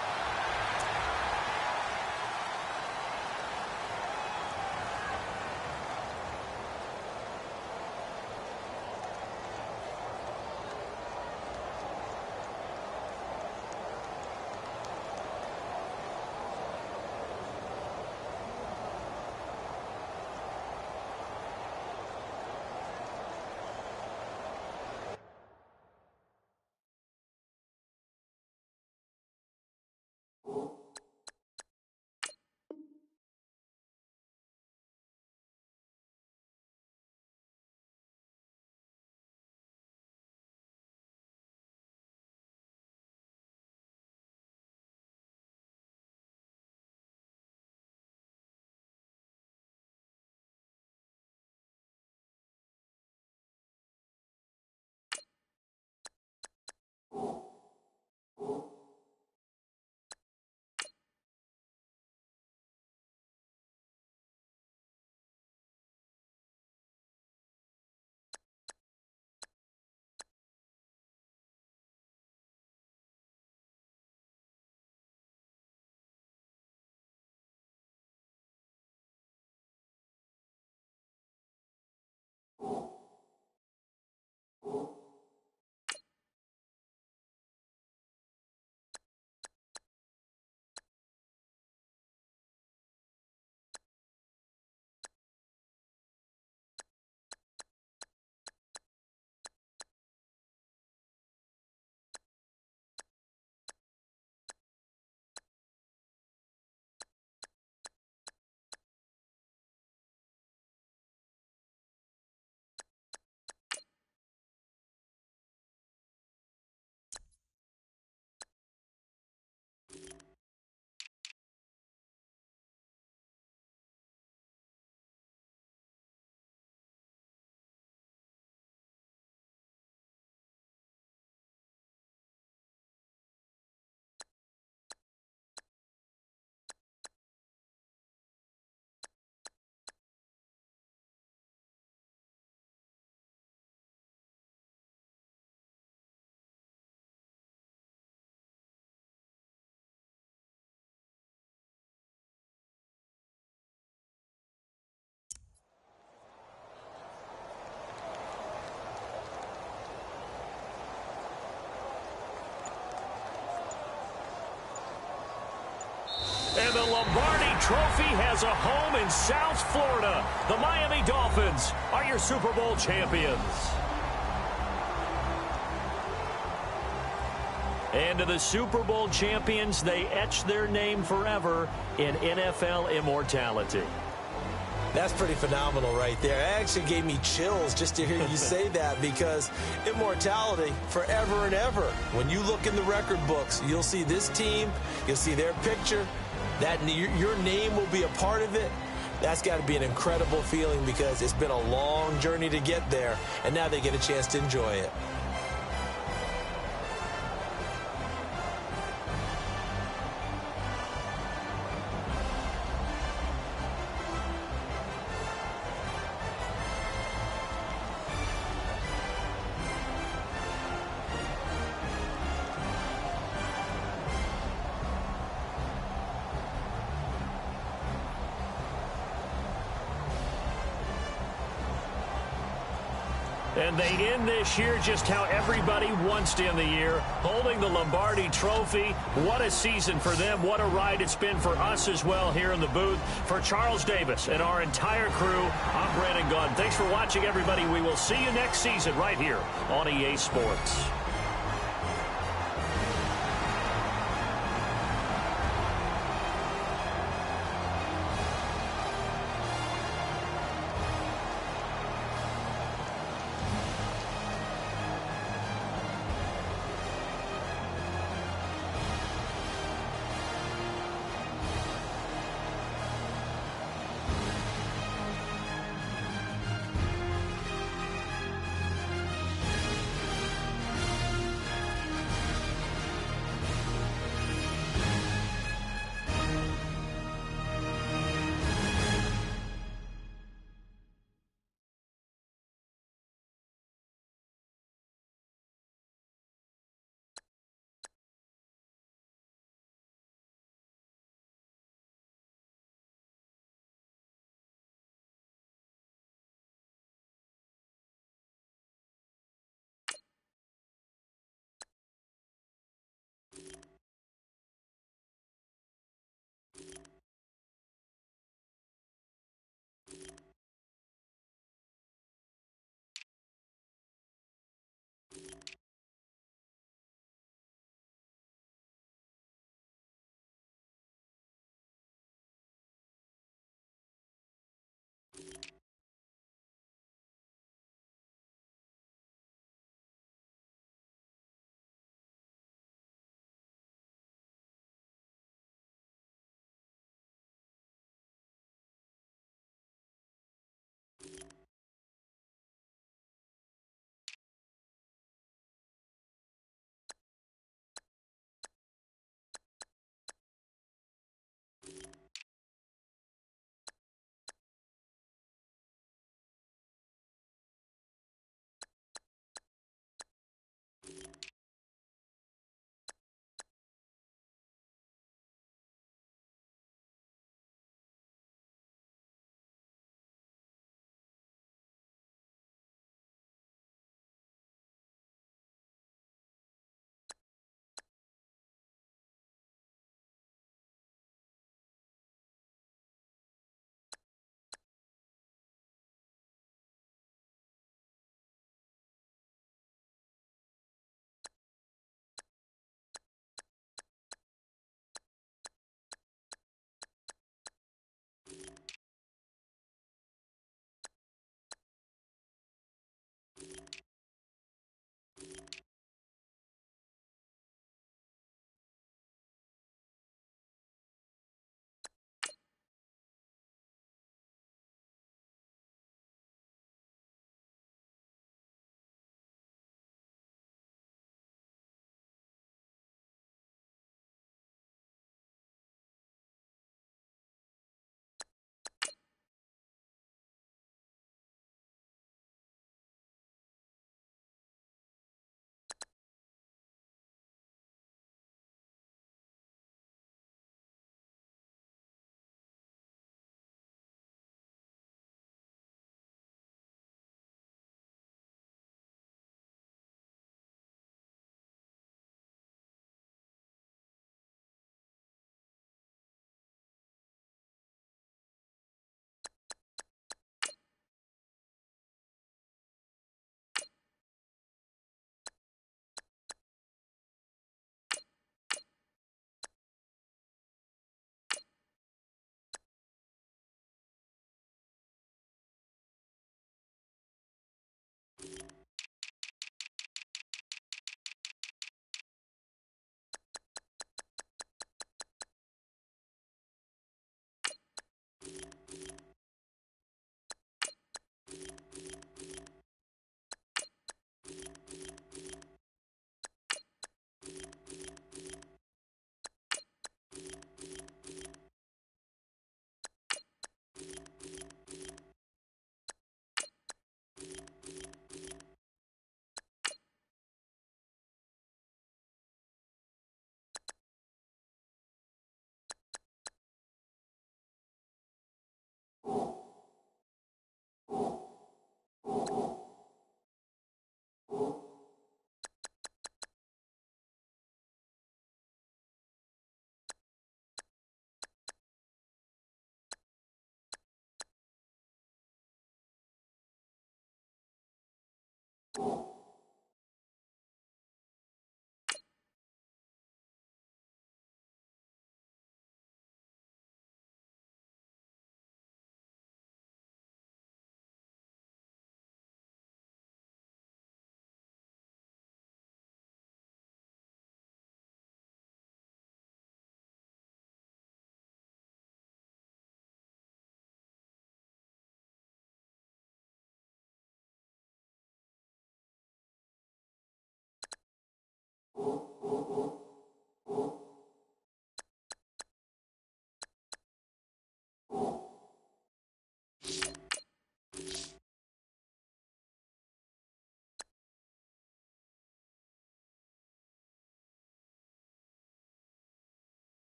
Lombardi Trophy has a home in South Florida. The Miami Dolphins are your Super Bowl champions. And to the Super Bowl champions, they etch their name forever in NFL immortality. That's pretty phenomenal right there. It actually gave me chills just to hear you say that, because immortality forever and ever. When you look in the record books, you'll see this team, you'll see their picture, that your name will be a part of it. That's got to be an incredible feeling, because it's been a long journey to get there, and now they get a chance to enjoy it. And they end this year just how everybody wants to end the year, holding the Lombardi Trophy. What a season for them. What a ride it's been for us as well here in the booth. For Charles Davis and our entire crew, I'm Brandon Gunn. Thanks for watching, everybody. We will see you next season right here on EA Sports.